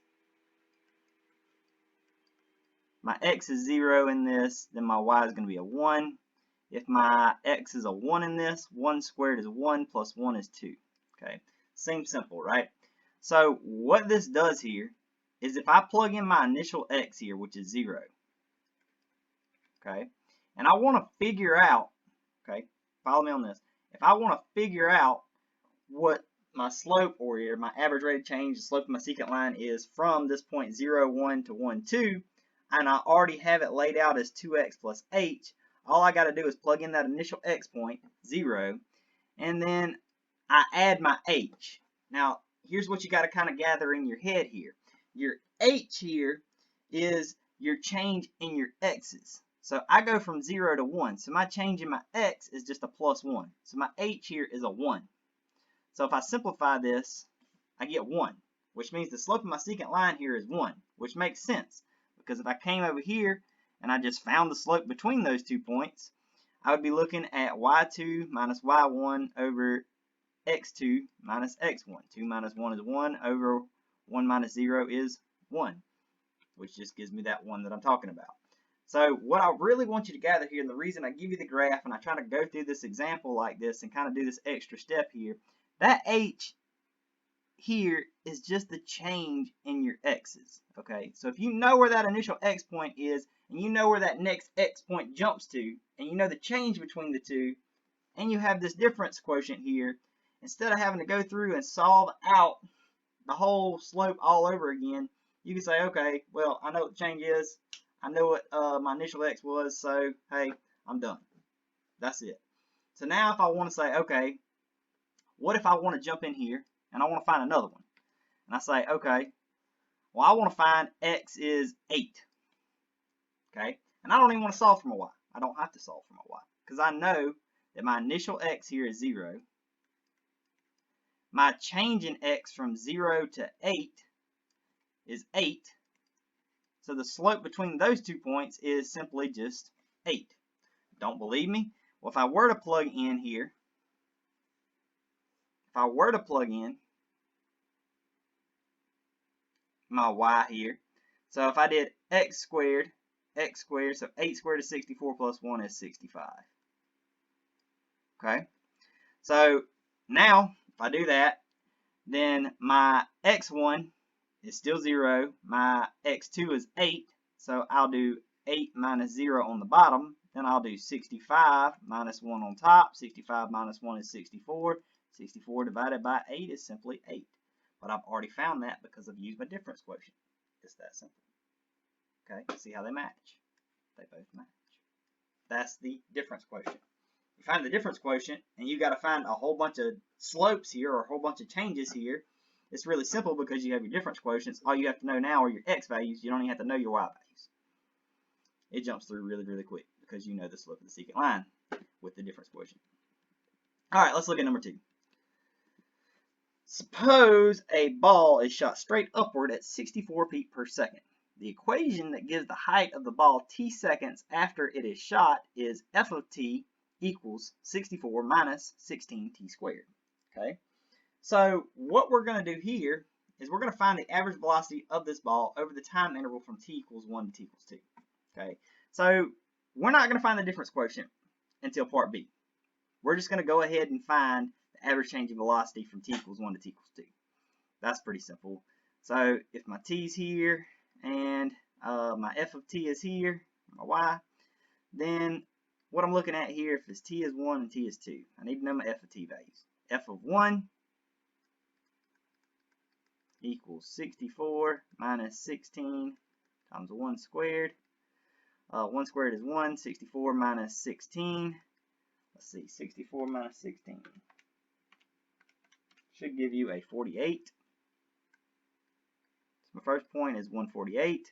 then my y is going to be a 1. If my x is a 1 in this, 1 squared is 1 plus 1 is 2. Okay, seems simple, right? So what this does here is if I plug in my initial x here, which is 0, okay, and I want to figure out, okay, follow me on this. If I want to figure out what my slope, or my average rate of change, the slope of my secant line is from this point 0, 1 to 1, 2, and I already have it laid out as 2x plus h, all I got to do is plug in that initial x point, 0, and then I add my h. Now, here's what you got to kind of gather in your head here. Your h here is your change in your x's. So I go from 0 to 1. So my change in my x is just a plus 1. So my h here is a 1. So if I simplify this, I get 1, which means the slope of my secant line here is 1, which makes sense. Because if I came over here and I just found the slope between those 2 points, I would be looking at y2 minus y1 over x2 minus x1. 2 minus 1 is 1 over 1 minus 0 is 1, which just gives me that 1 that I'm talking about. So what I really want you to gather here, and the reason I give you the graph and I try to go through this example like this and kind of do this extra step here, that h here is just the change in your x's. Okay, so if you know where that initial x point is, and you know where that next x point jumps to, and you know the change between the two, and you have this difference quotient here, instead of having to go through and solve out the whole slope all over again, you can say, okay, well, I know what the change is. I know what my initial x was, so hey, I'm done. That's it. So now if I want to say, okay, what if I want to jump in here and I want to find another one? And I say, okay, well, I want to find x is 8. Okay, and I don't even want to solve for my y. I don't have to solve for my y because I know that my initial x here is 0. my change in x from 0 to 8 is 8. So the slope between those 2 points is simply just 8. Don't believe me? Well, if I were to plug in here, my y here, so if I did x squared, so 8 squared is 64 plus 1 is 65. Okay? So now, if I do that, then my x1 is still 0. My x2 is 8. So I'll do 8 minus 0 on the bottom. Then I'll do 65 minus 1 on top. 65 minus 1 is 64. 64 divided by 8 is simply 8. But I've already found that because I've used my difference quotient. It's that simple. Okay, see how they match? They both match. That's the difference quotient. You find the difference quotient, and you got to find a whole bunch of slopes here or a whole bunch of changes here. It's really simple because you have your difference quotients. All you have to know now are your x values. You don't even have to know your y values. It jumps through really, really quick because you know the slope of the secant line with the difference quotient. All right, let's look at number 2. Suppose a ball is shot straight upward at 64 feet per second. The equation that gives the height of the ball t seconds after it is shot is f of t equals 64 minus 16t squared. Okay, so what we're going to do here is we're going to find the average velocity of this ball over the time interval from t equals 1 to t equals 2. Okay, so we're not going to find the difference quotient until part B. We're just going to go ahead and find the average change in velocity from t equals 1 to t equals 2. That's pretty simple. So if my t's here and my f of t is here, my y, then what I'm looking at here, if it's t is 1 and t is 2, I need to know my f of t values. F of 1 equals 64 minus 16 times 1 squared. 1 squared is 1, 64 minus 16. Let's see, 64 minus 16 should give you a 48. So my first point is 148.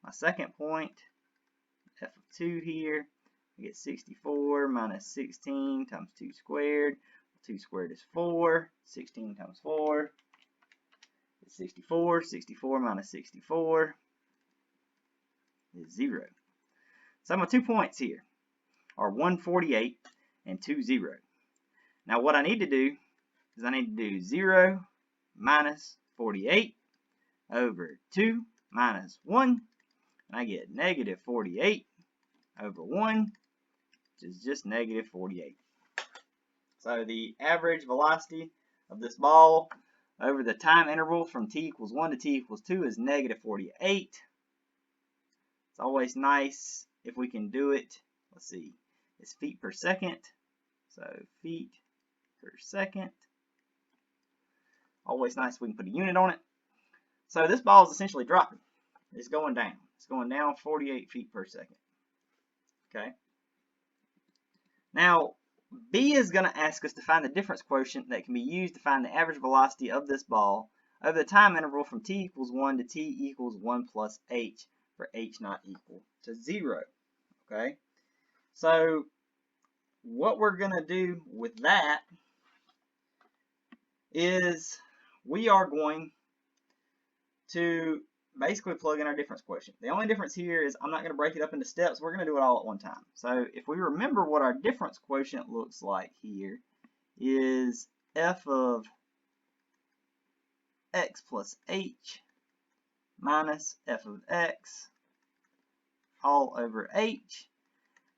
My second point, f of 2 here, I get 64 minus 16 times 2 squared. 2 squared is 4. 16 times 4 is 64. 64 minus 64 is 0. So my 2 points here are 148 and 2, 0. Now what I need to do is I need to do 0 minus 48 over 2 minus 1. And I get negative 48 over 1, which is just negative 48. So the average velocity of this ball over the time interval from t equals 1 to t equals 2 is negative 48. It's always nice if we can do it. Let's see, it's feet per second. So feet per second. Always nice if we can put a unit on it. So this ball is essentially dropping. It's going down. It's going down 48 feet per second. Okay. Now, B is going to ask us to find the difference quotient that can be used to find the average velocity of this ball over the time interval from t equals 1 to t equals 1 plus h for h not equal to 0. Okay. So what we're going to do with that is we are going to basically plug in our difference quotient. The only difference here is I'm not going to break it up into steps. We're going to do it all at one time. So if we remember what our difference quotient looks like here is f of x plus h minus f of x all over h.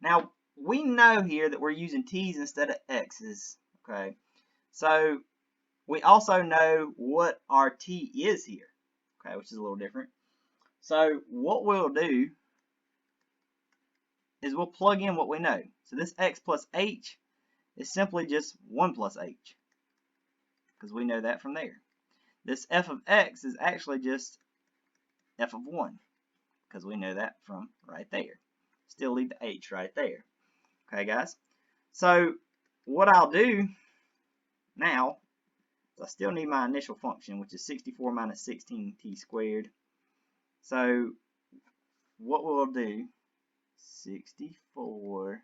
Now we know here that we're using t's instead of x's. Okay, so we also know what our t is here. Okay, which is a little different. So what we'll do is we'll plug in what we know. So this x plus h is simply just 1 plus h, because we know that from there. This f of x is actually just f of 1, because we know that from right there. Still leave the h right there. Okay, guys? So what I'll do now is I still need my initial function, which is 64 minus 16t squared. So what we'll do, 64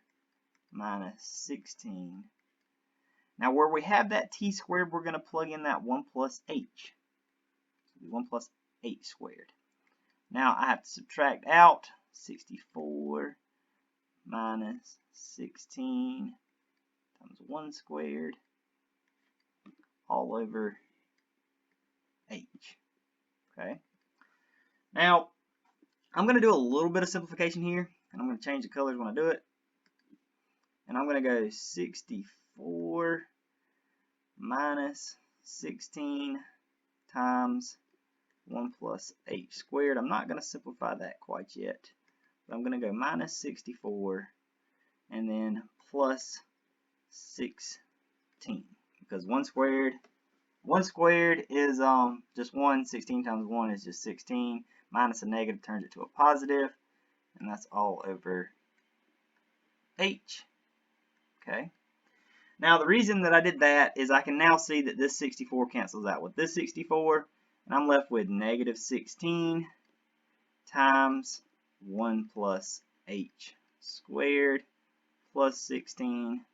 minus 16. Now where we have that t squared, we're going to plug in that 1 plus h. 1 plus h squared. Now I have to subtract out 64 minus 16 times 1 squared all over h. Okay. Now I'm going to do a little bit of simplification here, and I'm going to change the colors when I do it. And I'm going to go 64 minus 16 times 1 plus h squared. I'm not going to simplify that quite yet, but I'm going to go minus 64 and then plus 16, because 1 squared is just 1. 16 times 1 is just 16. Minus a negative turns it to a positive, and that's all over h. Okay. Now the reason that I did that is I can now see that this 64 cancels out with this 64, and I'm left with negative 16 times 1 plus h squared plus 16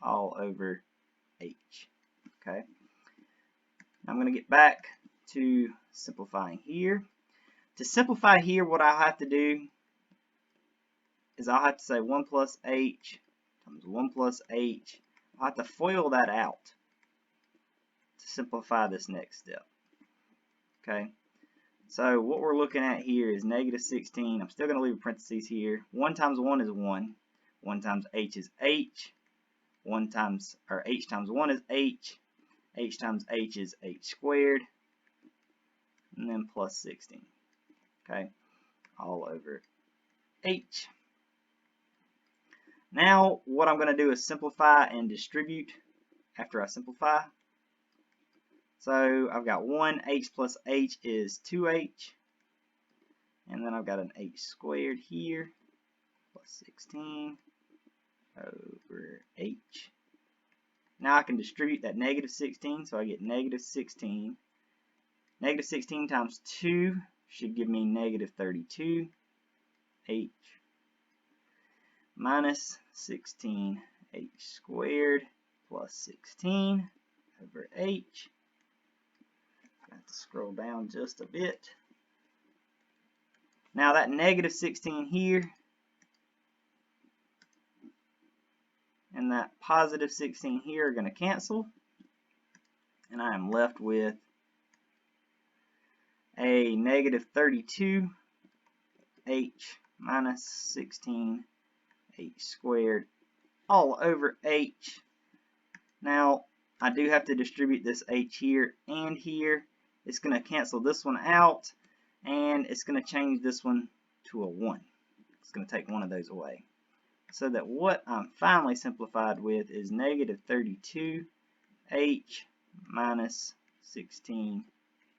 all over h. Okay. Now I'm going to get back to simplifying here. To simplify here, what I have to do is I'll have to say 1 plus h times 1 plus h. I'll have to FOIL that out to simplify this next step. Okay, so what we're looking at here is negative 16. I'm still going to leave a parentheses here. 1 times 1 is 1. 1 times h is h. H times 1 is h. H times h is h squared. And then plus 16. Okay, all over h. Now what I'm going to do is simplify and distribute after I simplify. So I've got 1, h plus h is 2h, and then I've got an h squared here, plus 16 over h. Now I can distribute that negative 16, so I get negative 16. Negative 16 times 2 should give me negative 32 h minus 16 h squared plus 16 over h. I have to scroll down just a bit. Now that negative 16 here and that positive 16 here are going to cancel, and I am left with a negative 32 h minus 16 h squared all over h. Now I do have to distribute this h here and here. It's going to cancel this one out, and it's going to change this one to a 1. It's going to take one of those away, so that what I'm finally simplified with is negative 32 h minus 16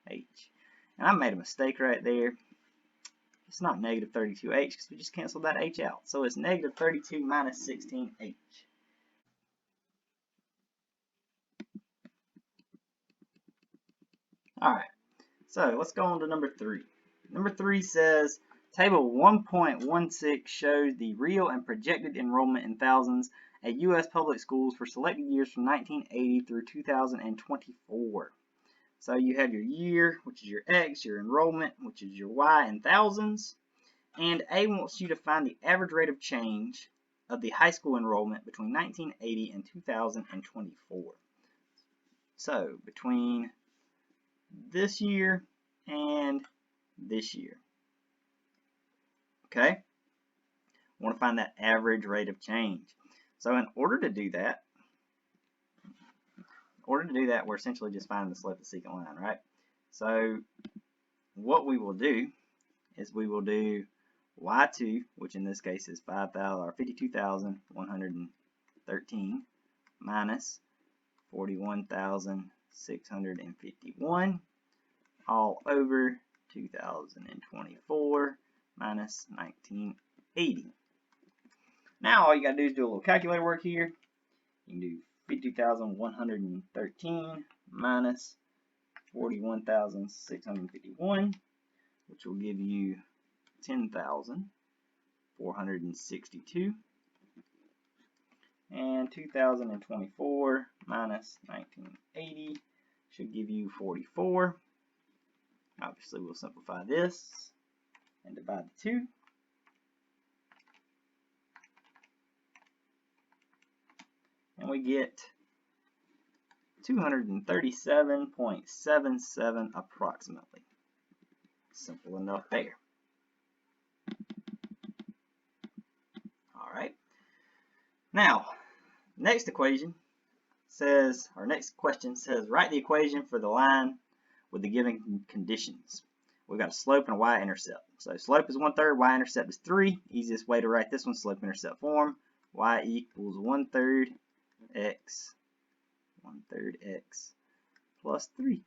h. And I made a mistake right there. It's not negative 32h because we just canceled that h out. So it's negative 32 minus 16h. Alright, so let's go on to number 3. Number 3 says, Table 1.16 shows the real and projected enrollment in thousands at U.S. public schools for selected years from 1980 through 2024. So you have your year, which is your X, your enrollment, which is your Y in thousands, and A wants you to find the average rate of change of the high school enrollment between 1980 and 2024. So between this year and this year. Okay? I want to find that average rate of change. So in order to do that, we're essentially just finding the slope of the secant line, right? So what we will do is we will do y2, which in this case is 52,113 minus 41,651 all over 2024 minus 1980. Now all you got to do is do a little calculator work here. You can do 52,113 minus 41,651, which will give you 10,462. And 2024 minus 1980 should give you 44. Obviously, we'll simplify this and divide the 2. And we get 237.77 approximately. Simple enough there. All right. Now, next equation says, or next question says, write the equation for the line with the given conditions. We've got a slope and a y-intercept. So slope is 1/3, y-intercept is 3. Easiest way to write this one, slope-intercept form. Y equals 1/3 x, 1/3 x plus 3.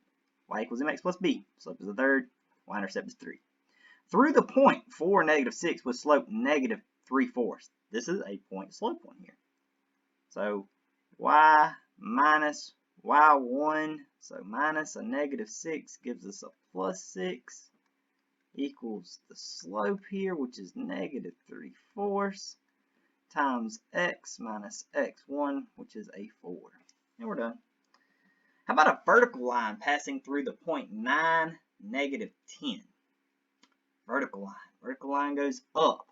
Y equals mx plus b. Slope is 1/3, y-intercept is 3. Through the point 4, -6 with slope -3/4. This is a point slope one here. So y minus y1, so minus a -6 gives us a +6 equals the slope here, which is -3/4 times x minus x1, which is a 4. And we're done. How about a vertical line passing through the point 9, -10? Vertical line. Vertical line goes up.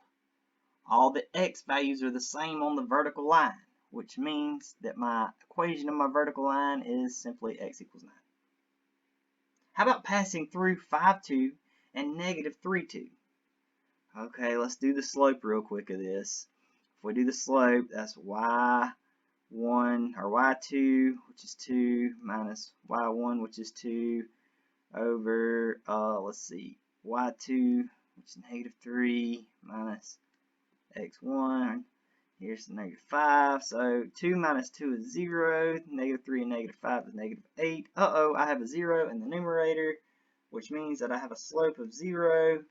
All the x values are the same on the vertical line, which means that my equation of my vertical line is simply x equals 9. How about passing through 5,2 and -3,2? Okay, let's do the slope real quick of this. If we do the slope, that's y1 or y2, which is 2, minus y1, which is 2, over, let's see, y2, which is -3, minus x1, here's the -5, so 2 minus 2 is 0, -3 and -5 is -8. Uh-oh, I have a 0 in the numerator, which means that I have a slope of 0.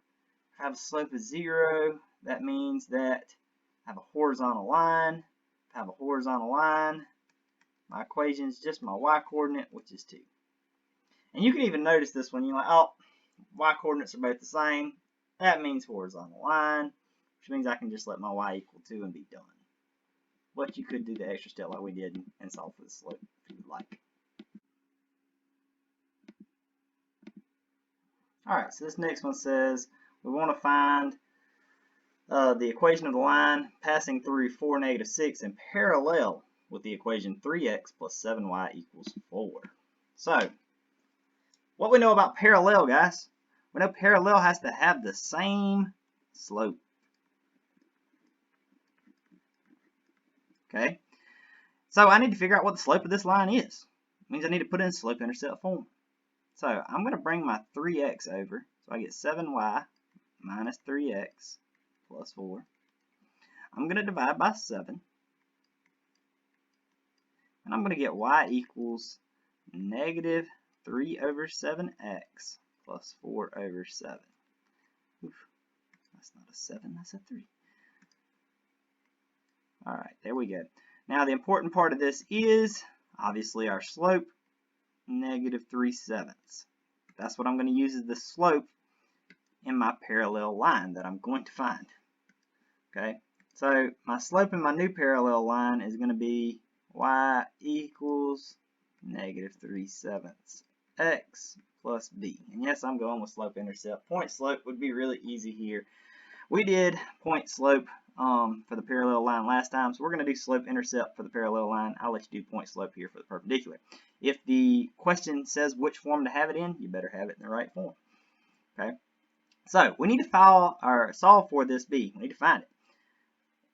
I have a slope of 0, that means that I have a horizontal line. If I have a horizontal line, my equation is just my y-coordinate, which is 2. And you can even notice this one, you're like, oh, y-coordinates are both the same. That means horizontal line, which means I can just let my y equal 2 and be done. But you could do the extra step like we did and solve for the slope if you would like. Alright, so this next one says we want to find the equation of the line passing through 4, -6 and parallel with the equation 3x plus 7y equals 4. So, what we know about parallel, guys? We know parallel has to have the same slope. Okay? So I need to figure out what the slope of this line is. It means I need to put in slope-intercept form. So I'm going to bring my 3x over. So I get 7y minus 3x plus 4. I'm going to divide by 7. And I'm going to get y equals -3/7x plus 4/7. Oof, that's not a 7, that's a 3. Alright, there we go. Now the important part of this is, obviously, our slope, -3/7. That's what I'm going to use as the slope in my parallel line that I'm going to find. Okay, so my slope in my new parallel line is going to be y equals -3/7 x plus b. And yes, I'm going with slope-intercept. Point slope would be really easy here. We did point slope for the parallel line last time, so we're going to do slope-intercept for the parallel line. I'll let you do point slope here for the perpendicular. If the question says which form to have it in, you better have it in the right form. Okay, so we need to solve for this b. We need to find it.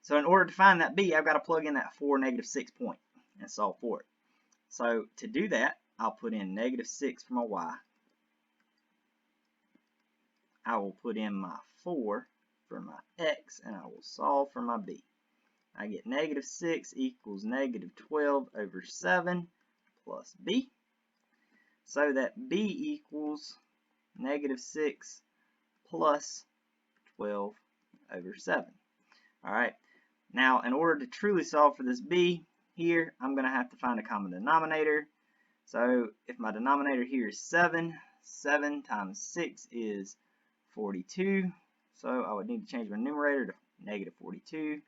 So in order to find that b, I've got to plug in that 4, -6 point and solve for it. So to do that, I'll put in -6 for my y. I will put in my 4 for my x, and I will solve for my b. I get -6 equals -12/7 plus b. So that b equals -6 plus 12/7. Alright, now in order to truly solve for this b here, I'm going to have to find a common denominator. So if my denominator here is 7, 7 times 6 is 42. So I would need to change my numerator to -42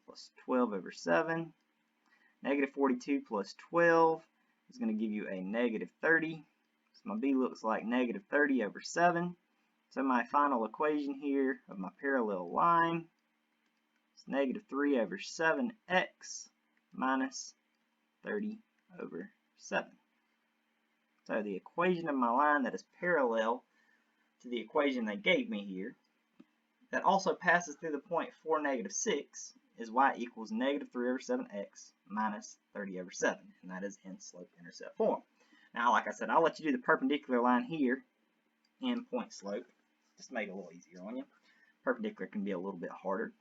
plus 12/7. Negative 42 plus 12 is going to give you a negative 30. So my b looks like negative 30 over 7. So my final equation here of my parallel line is negative 3 over 7x minus 30 over 7. So the equation of my line that is parallel to the equation they gave me here, that also passes through the point 4, negative 6, is y equals negative 3 over 7x minus 30 over 7. And that is in slope-intercept form. Now, like I said, I'll let you do the perpendicular line here in point slope. Just to make it a little easier on you. Perpendicular can be a little bit harder.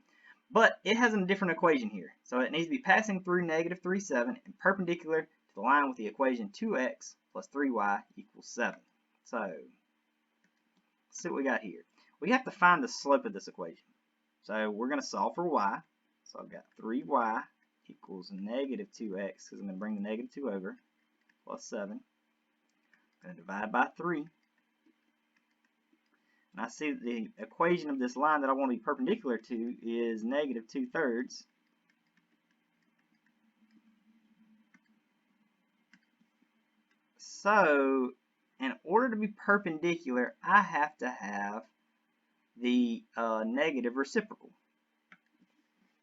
But it has a different equation here. So it needs to be passing through negative 3, 7 and perpendicular to the line with the equation 2x plus 3y equals 7. So, let's see what we got here. We have to find the slope of this equation. So we're going to solve for y. So I've got 3y equals negative 2x, because I'm going to bring the negative 2 over, plus 7. I'm going to divide by 3. And I see that the equation of this line that I want to be perpendicular to is negative 2/3. So, in order to be perpendicular, I have to have the negative reciprocal.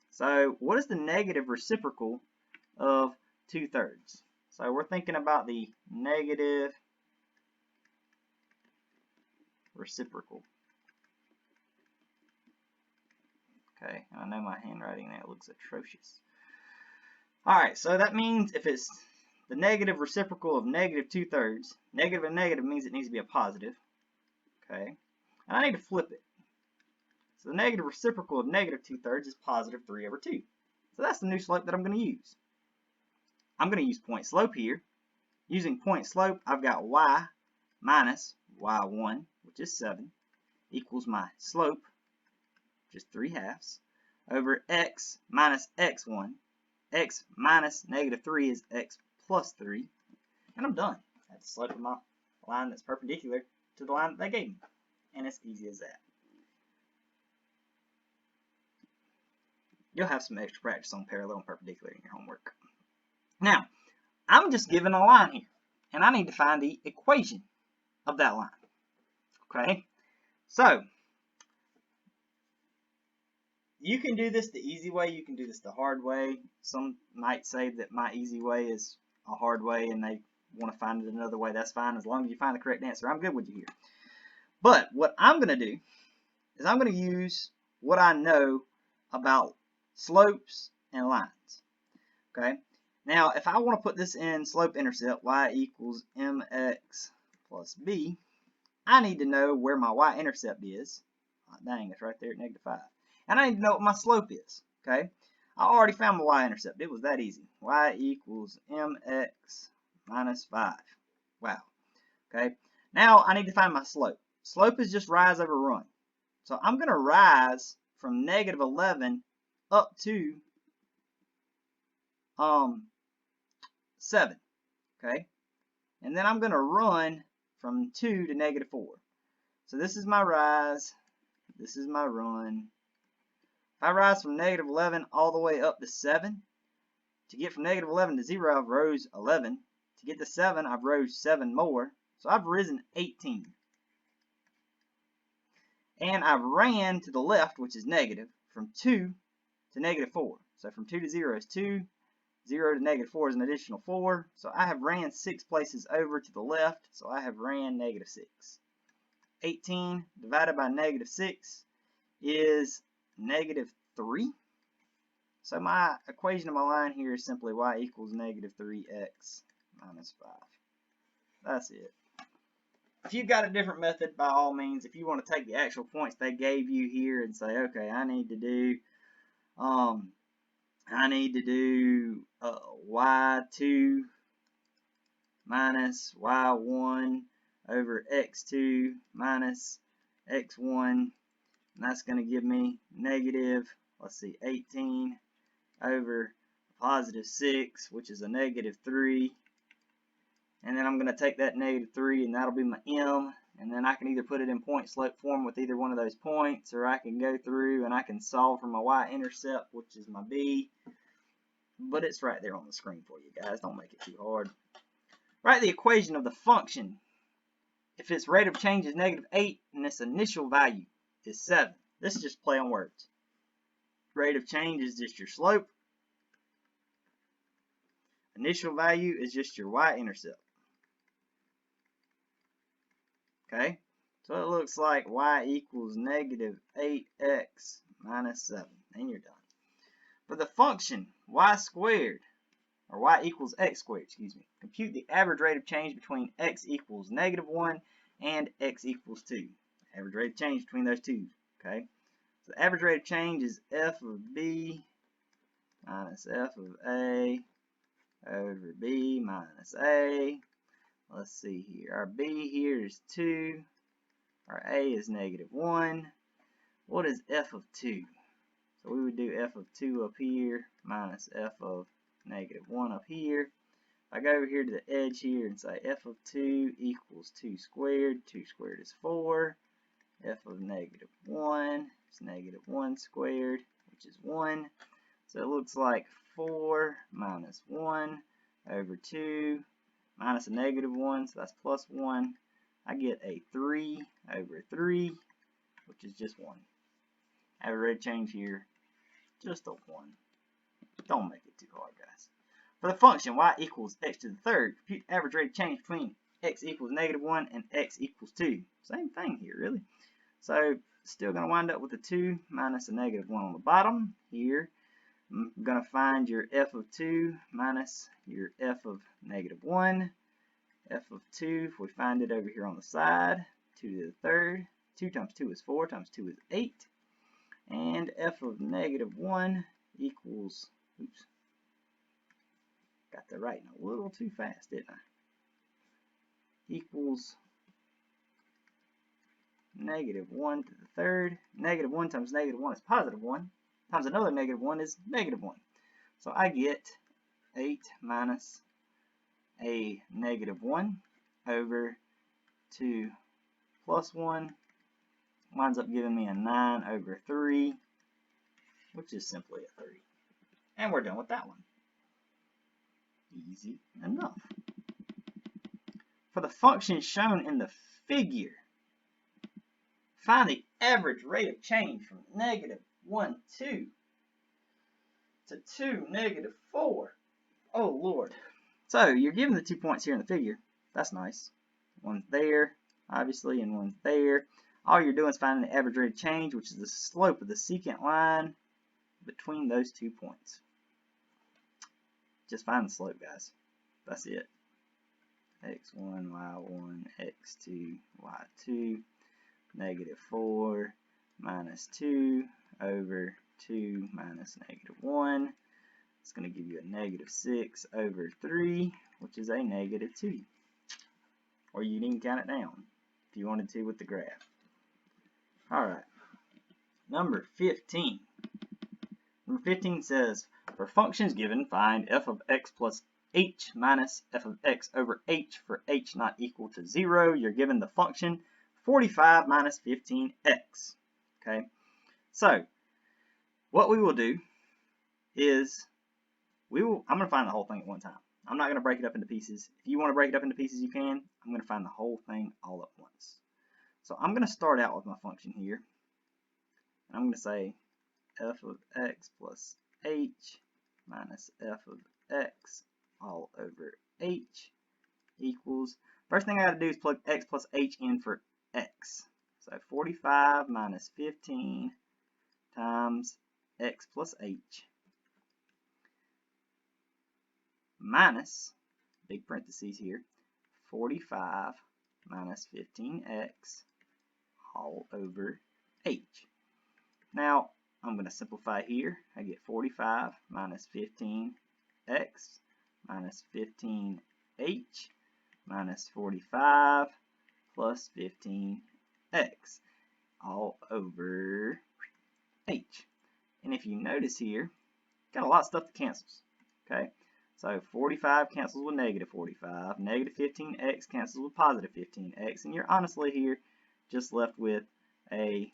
So, what is the negative reciprocal of 2/3? So, we're thinking about the negative reciprocal. Okay, I know my handwriting there looks atrocious. Alright, so that means if it's the negative reciprocal of negative 2/3, negative and negative means it needs to be a positive. Okay, and I need to flip it. So the negative reciprocal of negative 2/3 is positive 3 over 2. So that's the new slope that I'm going to use. I'm going to use point slope here. Using point slope, I've got y minus y1, which is 7, equals my slope, which is 3/2, over x minus x1. X minus negative 3 is x plus 3. And I'm done. That's the slope of my line that's perpendicular to the line that they gave me. And it's easy as that. You'll have some extra practice on parallel and perpendicular in your homework. Now, I'm just given a line here. And I need to find the equation of that line. Okay? So, you can do this the easy way, you can do this the hard way. Some might say that my easy way is a hard way and they want to find it another way. That's fine, as long as you find the correct answer. I'm good with you here. But what I'm going to do is I'm going to use what I know about slopes and lines. Okay? Now, if I want to put this in slope-intercept, y equals mx plus b, I need to know where my y-intercept is. Oh, dang, it's right there at negative 5. And I need to know what my slope is. Okay? I already found my y-intercept. It was that easy. Y equals mx minus 5. Wow. Okay? Now, I need to find my slope. Slope is just rise over run. So I'm going to rise from negative 11 up to 7. Okay? And then I'm going to run from 2 to negative 4. So this is my rise. This is my run. If I rise from negative 11 all the way up to 7, to get from negative 11 to 0, I've rose 11. To get to 7, I've rose 7 more. So I've risen 18. And I've ran to the left, which is negative, from 2 to negative 4. So from 2 to 0 is 2. 0 to negative 4 is an additional 4. So I have ran 6 places over to the left. So I have ran negative 6. 18 divided by negative 6 is negative 3. So my equation of my line here is simply y equals negative 3x minus 5. That's it. If you've got a different method, by all means, if you want to take the actual points they gave you here and say, okay, I need to do y2 minus y1 over x2 minus x1, and that's going to give me negative, let's see, 18 over positive 6, which is a negative 3. And then I'm going to take that negative 3 and that'll be my m. And then I can either put it in point slope form with either one of those points, or I can go through and I can solve for my y-intercept, which is my b. but it's right there on the screen for you guys. Don't make it too hard. Write the equation of the function if its rate of change is -8 and its initial value is 7. This is just play on words. Rate of change is just your slope. Initial value is just your y-intercept. Okay, so it looks like y equals -8x minus 7, and you're done. For the function y squared, or y equals x squared, excuse me, compute the average rate of change between x equals -1 and x equals 2. Average rate of change between those two, okay? So the average rate of change is f of b minus f of a over b minus a. Let's see here. Our b here is 2. Our a is -1. What is f of 2? So we would do f of 2 up here minus f of -1 up here. If I go over here to the edge here and say f of 2 equals 2 squared. 2 squared is 4. F of -1 is -1 squared, which is 1. So it looks like 4 minus 1 over 2 minus a -1, so that's plus 1. I get a 3 over 3, which is just 1. Average rate of change here, just a 1. Don't make it too hard, guys. For the function y equals x to the third, compute the average rate of change between x equals -1 and x equals 2. Same thing here, really. So still going to wind up with a 2 minus a -1 on the bottom. Here, I'm going to find your f of 2 minus your f of -1. F of 2, if we find it over here on the side, 2 to the third. 2 times 2 is 4, times 2 is 8. And f of -1 equals, oops, got that writing a little too fast, didn't I? Equals -1 to the third. -1 times -1 is +1. Times another -1 is -1. So I get 8 minus a -1 over 2 plus 1. Winds up giving me a 9 over 3, which is simply a 3. And we're done with that one. Easy enough. For the function shown in the figure, find the average rate of change from -1, 2 to 2, -4. Oh, Lord. So, you're given the 2 points here in the figure. That's nice. One's there, obviously, and one's there. All you're doing is finding the average rate of change, which is the slope of the secant line between those 2 points. Just find the slope, guys. That's it. x1, y1, x2, y2, -4 minus 2 over 2 minus -1. It's going to give you a -6 over 3, which is a -2. Or you can count it down if you wanted to with the graph. Alright, number 15. Number 15 says, for functions given, find f of x plus h minus f of x over h for h not equal to 0. You're given the function 45 minus 15x. Okay, so what we will do is I'm going to find the whole thing at one time. I'm not going to break it up into pieces. If you want to break it up into pieces, you can. I'm going to find the whole thing all at once. So I'm going to start out with my function here. And I'm going to say f of x plus h minus f of x all over h equals, first thing I got to do is plug x plus h in for x. So 45 minus 15 times x plus h minus, big parentheses here, 45 minus 15x all over h. Now, I'm going to simplify here. I get 45 minus 15x minus 15h minus 45 plus 15x all over h. And if you notice here, got a lot of stuff that cancels. Okay, so 45 cancels with -45, -15x cancels with +15x, and you're honestly here just left with a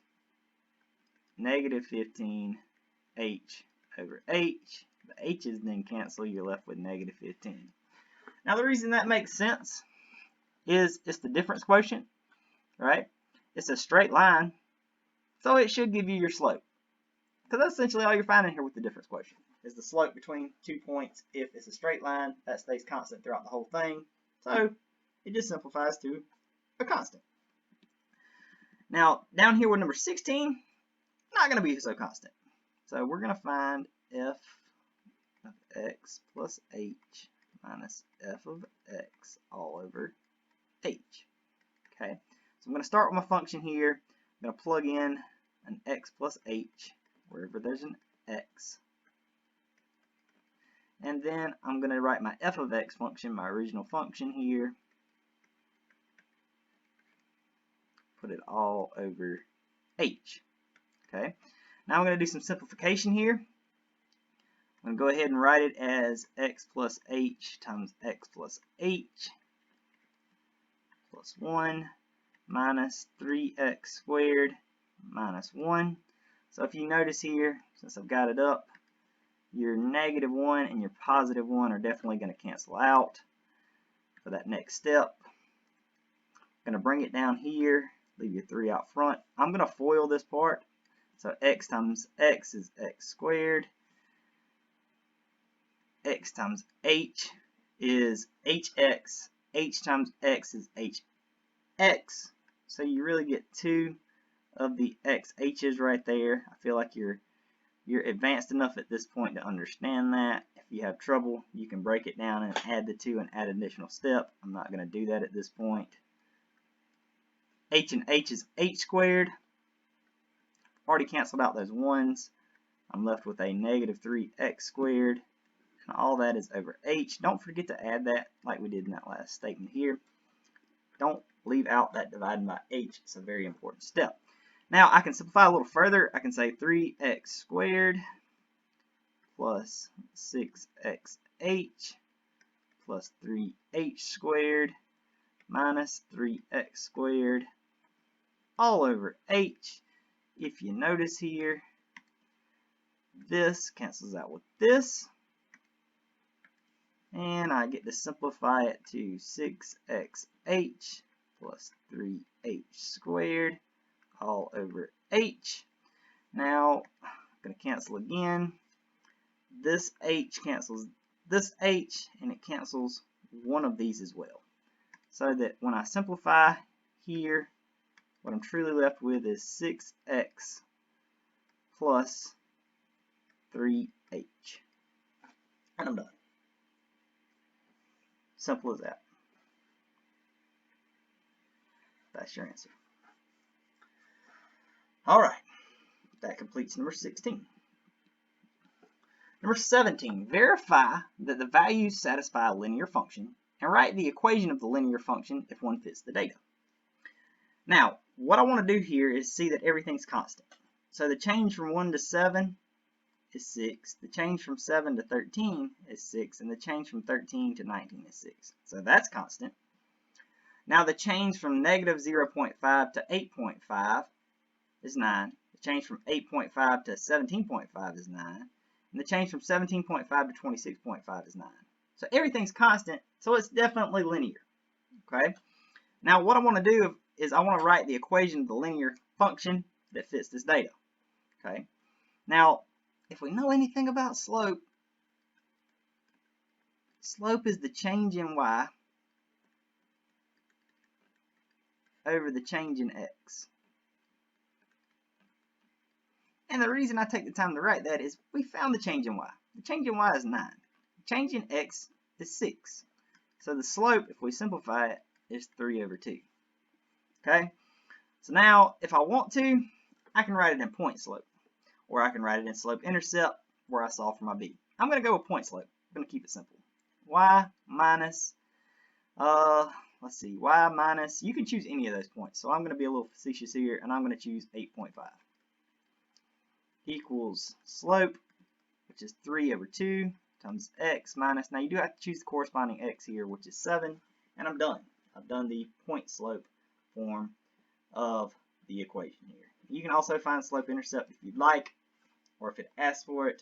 -15h over h The h's then cancel, you're left with negative 15. Now the reason that makes sense is it's the difference quotient, right? It's a straight line, so it should give you your slope. Because that's essentially all you're finding here with the difference quotient, is the slope between 2 points. If it's a straight line, that stays constant throughout the whole thing. So it just simplifies to a constant. Now, down here with number 16, not going to be so constant. So we're going to find f of x plus h minus f of x all over h. Okay, so I'm going to start with my function here. I'm going to plug in an x plus h wherever there's an x. And then I'm going to write my f of x function, my original function here. Put it all over h. Okay, now I'm going to do some simplification here. I'm going to go ahead and write it as x plus h times x plus h plus 1 minus 3x squared minus 1. So if you notice here, since I've got it up, your negative 1 and your positive 1 are definitely going to cancel out for that next step. I'm going to bring it down here, leave your 3 out front. I'm going to FOIL this part. So x times x is x squared. X times h is hx. H times x is hx. So you really get 2 of the xh's right there. I feel like you're advanced enough at this point to understand that. If you have trouble, you can break it down and add the 2 and add an additional step. I'm not going to do that at this point. H and h is h squared. Already canceled out those 1's. I'm left with a negative 3x squared. And all that is over h. Don't forget to add that like we did in that last statement here. Don't leave out that dividing by h. It's a very important step. Now I can simplify a little further. I can say 3x squared plus 6xh plus 3h squared minus 3x squared all over h. If you notice here, this cancels out with this. And I get to simplify it to 6xh plus 3h squared all over h. Now, I'm going to cancel again. This h cancels this h, and it cancels one of these as well. So that when I simplify here, what I'm truly left with is 6x plus 3h. And I'm done. Simple as that. That's your answer. Alright, that completes number 16. Number 17, verify that the values satisfy a linear function and write the equation of the linear function if one fits the data. Now, what I want to do here is see that everything's constant. So the change from 1 to 7 is 6, the change from 7 to 13 is 6, and the change from 13 to 19 is 6. So that's constant. Now the change from negative 0.5 to 8.5 is 9. The change from 8.5 to 17.5 is 9. And the change from 17.5 to 26.5 is 9. So everything's constant, so it's definitely linear. Okay. Now what I want to do is I want to write the equation of the linear function that fits this data. Okay. Now, if we know anything about slope, slope is the change in y over the change in x. And the reason I take the time to write that is we found the change in y. The change in y is 9. The change in x is 6. So the slope, if we simplify it, is 3 over 2. Okay? So now, if I want to, I can write it in point slope. Or I can write it in slope intercept, where I solve for my b. I'm going to go with point slope. I'm going to keep it simple. Y minus, let's see, y minus, you can choose any of those points. So I'm going to be a little facetious here, and I'm going to choose 8.5. Equals slope, which is 3 over 2 times x minus, now you do have to choose the corresponding x here, which is 7, and I'm done. I've done the point slope form of the equation here. You can also find slope intercept if you'd like, or if it asks for it,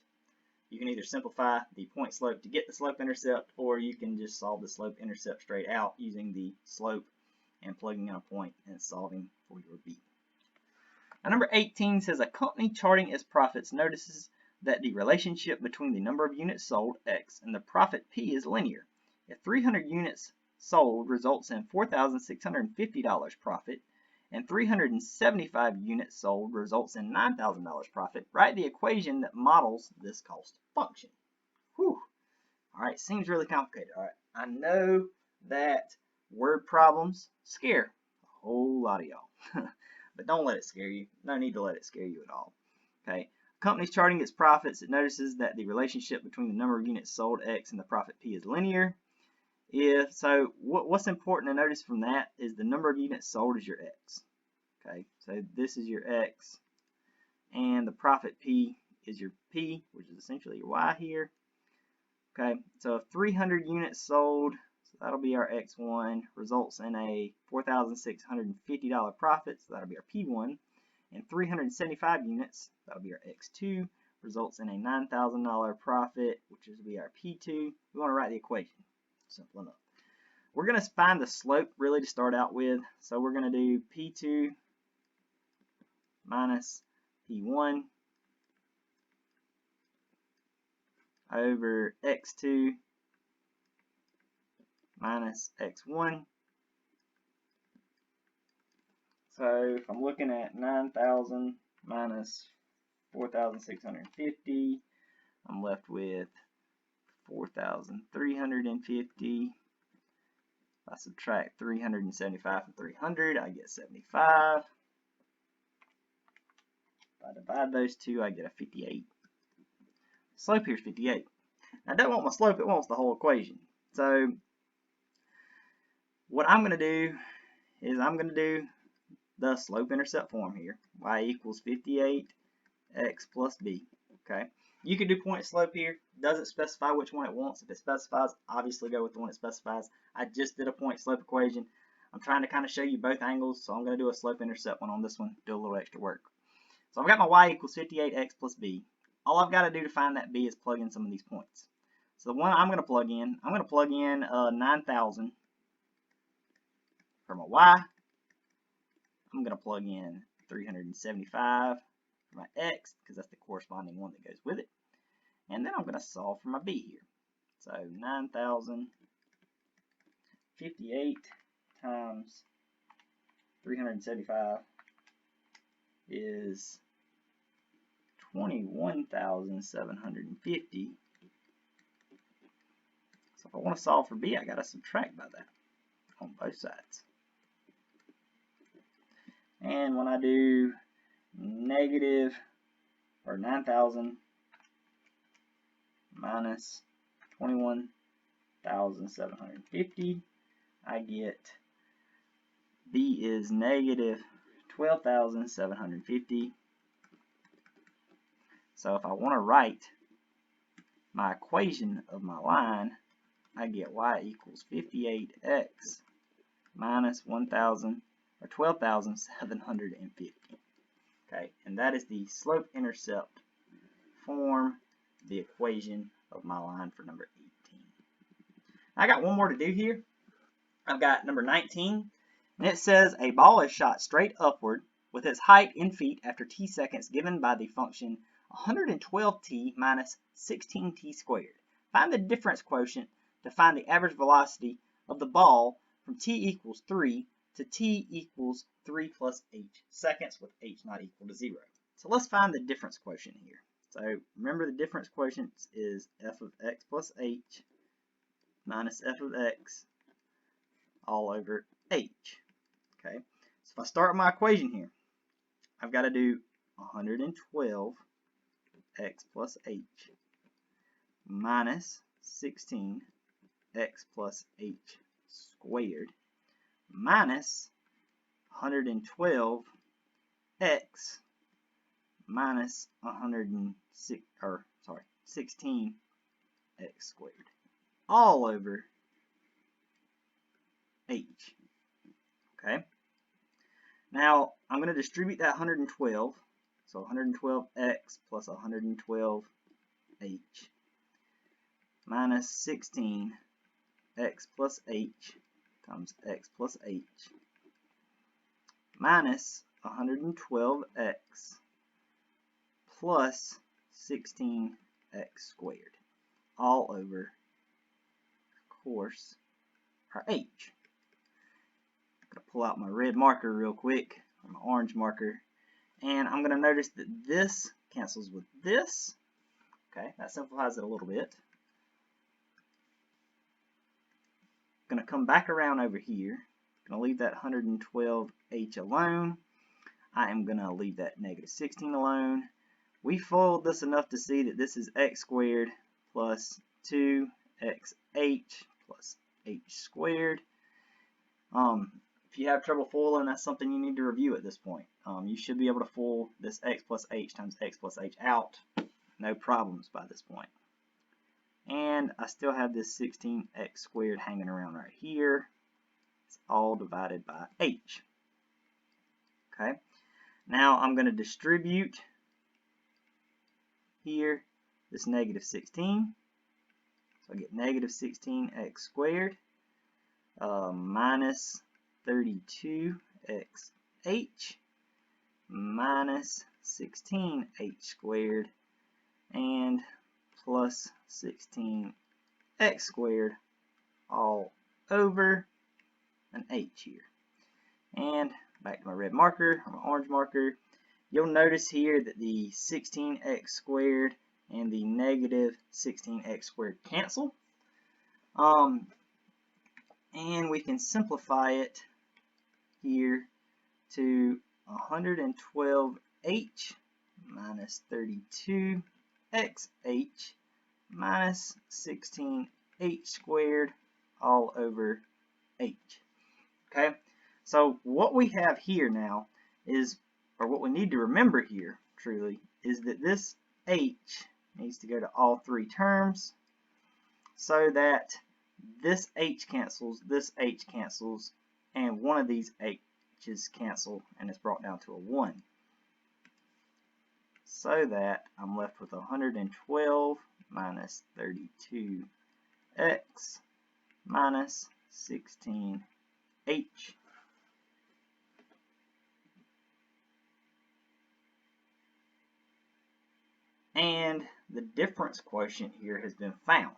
You can either simplify the point slope to get the slope intercept, or you can just solve the slope intercept straight out using the slope and plugging in a point and solving for your b. Now, number 18 says a company charting its profits notices that the relationship between the number of units sold, X, and the profit, P, is linear. If 300 units sold results in $4,650 profit, and 375 units sold results in $9,000 profit, write the equation that models this cost function. Whew. All right, seems really complicated. All right, I know that word problems scare a whole lot of y'all, but don't let it scare you. No need to let it scare you at all. Okay. Company's charting its profits. It notices that the relationship between the number of units sold, X, and the profit, P, is linear. What's important to notice from that is the number of units sold is your X. Okay, so this is your X, and the profit, P, is your P, which is essentially your Y here. Okay, so if 300 units sold, so that'll be our X1, results in a $4,650 profit, so that'll be our P1. And 375 units, that'll be our X2, results in a $9,000 profit, which will be our P2. We want to write the equation. Simple enough. We're going to find the slope really to start out with. So we're going to do P2 minus P1 over X2 minus X1. So if I'm looking at 9,000 minus 4,650, I'm left with 4,350. If I subtract 375 from 300, I get 75. If I divide those two, I get a 58. Slope here is 58. Now, I don't want my slope, it wants the whole equation. So what I'm going to do is I'm going to do the slope-intercept form here. Y equals 58 x plus b. Okay. You could do point slope here. Doesn't specify which one it wants. If it specifies, obviously go with the one it specifies. I just did a point slope equation. I'm trying to kind of show you both angles, so I'm going to do a slope-intercept one on this one, do a little extra work. So I've got my y equals 58x plus b. All I've got to do to find that b is plug in some of these points. So the one I'm going to plug in 9,000 for my y. I'm going to plug in 375 for my x, because that's the corresponding one that goes with it. And then I'm going to solve for my b here. So 9,058 times 375 is 21,750. So if I want to solve for b, I got to subtract by that on both sides. And when I do negative, or 9,000 minus 21,750, I get b is negative 12,750. So if I want to write my equation of my line, I get y equals 58x minus 12,750. Okay, and that is the slope-intercept form, the equation of my line for number 18. I got one more to do here. I've got number 19, and it says a ball is shot straight upward with its height in feet after t seconds given by the function 112t minus 16t squared. Find the difference quotient to find the average velocity of the ball from t equals 3 to t equals 3 plus h seconds, with h not equal to 0. So let's find the difference quotient here. So remember, the difference quotient is f of x plus h minus f of x all over h. Okay, so if I start my equation here, I've got to do 112 x plus h minus 16 x plus h squared minus 112 x minus 16 x squared all over h. Okay, now I'm going to distribute that 112, so 112x plus 112 h minus 16 x plus h times x plus h minus 112x plus 16x squared, all over, of course, our h. I'm going to pull out my red marker real quick, or my orange marker, and I'm going to notice that this cancels with this. Okay, that simplifies it a little bit. I'm going to come back around over here. I'm going to leave that 112h alone. I am going to leave that negative 16 alone. We foiled this enough to see that this is x squared plus 2xh plus h squared. If you have trouble foiling, that's something you need to review at this point. You should be able to foil this x plus h times x plus h out. No problems by this point. And I still have this 16x squared hanging around right here. It's all divided by h. Okay. Now I'm going to distribute here this negative 16. So I get negative 16x squared minus 32xh minus 16h squared and plus 16x squared all over an h here. And back to my red marker, or my orange marker, you'll notice here that the 16x squared and the negative 16x squared cancel. And we can simplify it here to 112h minus 32xh minus 16h squared all over h. Okay, so what we have here now is, or what we need to remember here truly, is that this h needs to go to all three terms so that this h cancels, and one of these h's cancel, and it's brought down to a 1. So that I'm left with 112 minus 32x minus 16h. And the difference quotient here has been found.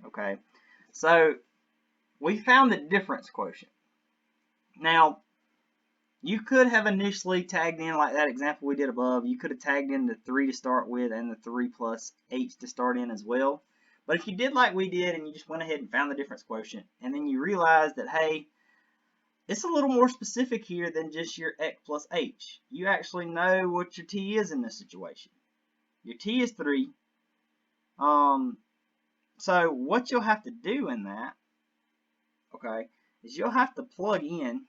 Okay, so we found the difference quotient. Now, you could have initially tagged in, like that example we did above, you could have tagged in the 3 to start with and the 3 plus h to start in as well. But if you did like we did and you just went ahead and found the difference quotient, and then you realized that, hey, it's a little more specific here than just your x plus h. You actually know what your t is in this situation. Your t is 3. So what you'll have to do in that, okay, is you'll have to plug in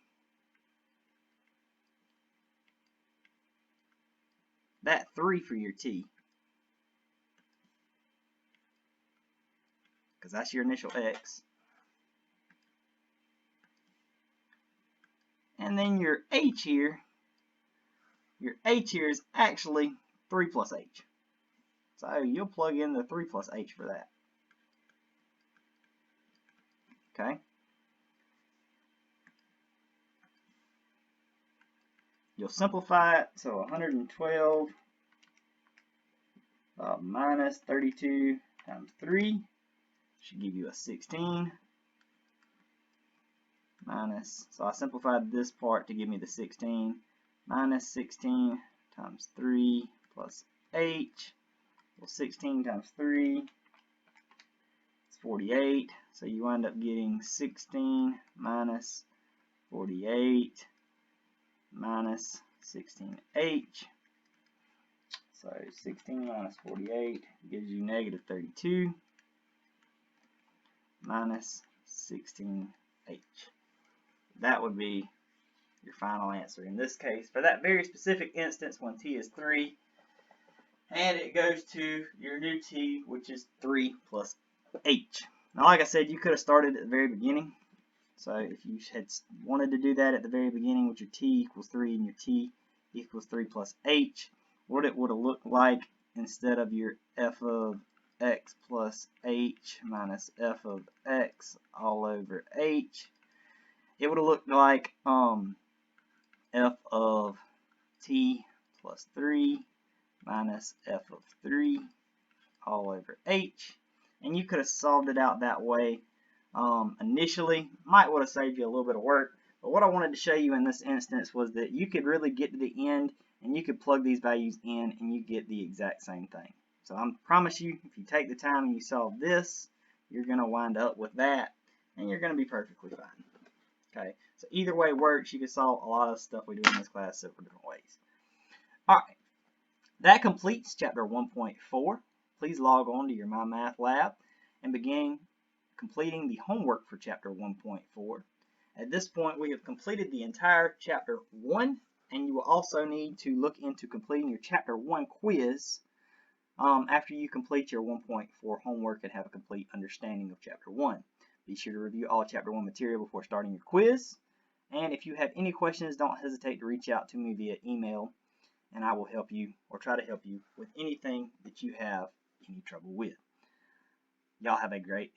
that 3 for your t, because that's your initial x. And then your h here is actually 3 plus h. So you'll plug in the 3 plus h for that. Okay. You'll simplify it, so 112 minus 32 times 3 should give you a 16 minus, so I simplified this part to give me the 16, minus 16 times 3 plus h. Well, 16 times 3 is 48, so you wind up getting 16 minus 48 minus 16h. So 16 minus 48 gives you negative 32 minus 16h. That would be your final answer in this case for that very specific instance when t is 3, and it goes to your new t, which is 3 plus h. Now, like I said, you could have started at the very beginning. So if you had wanted to do that at the very beginning with your t equals 3 and your t equals 3 plus h, what it would have looked like instead of your f of x plus h minus f of x all over h, it would have looked like f of t plus 3 minus f of 3 all over h. And you could have solved it out that way initially. Might would have saved you a little bit of work. But what I wanted to show you in this instance was that you could really get to the end and you could plug these values in and you get the exact same thing. So I promise you, if you take the time and you solve this, you're going to wind up with that and you're going to be perfectly fine. Okay, so either way works. You can solve a lot of stuff we do in this class several different ways. Alright, that completes chapter 1.4. Please log on to your My Math Lab and begin completing the homework for chapter 1.4. At this point, we have completed the entire chapter 1, and you will also need to look into completing your chapter 1 quiz after you complete your 1.4 homework and have a complete understanding of chapter 1. Be sure to review all chapter 1 material before starting your quiz. And if you have any questions, don't hesitate to reach out to me via email, and I will help you or try to help you with anything that you have any trouble with. Y'all have a great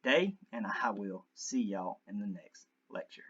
day, and I will see y'all in the next lecture.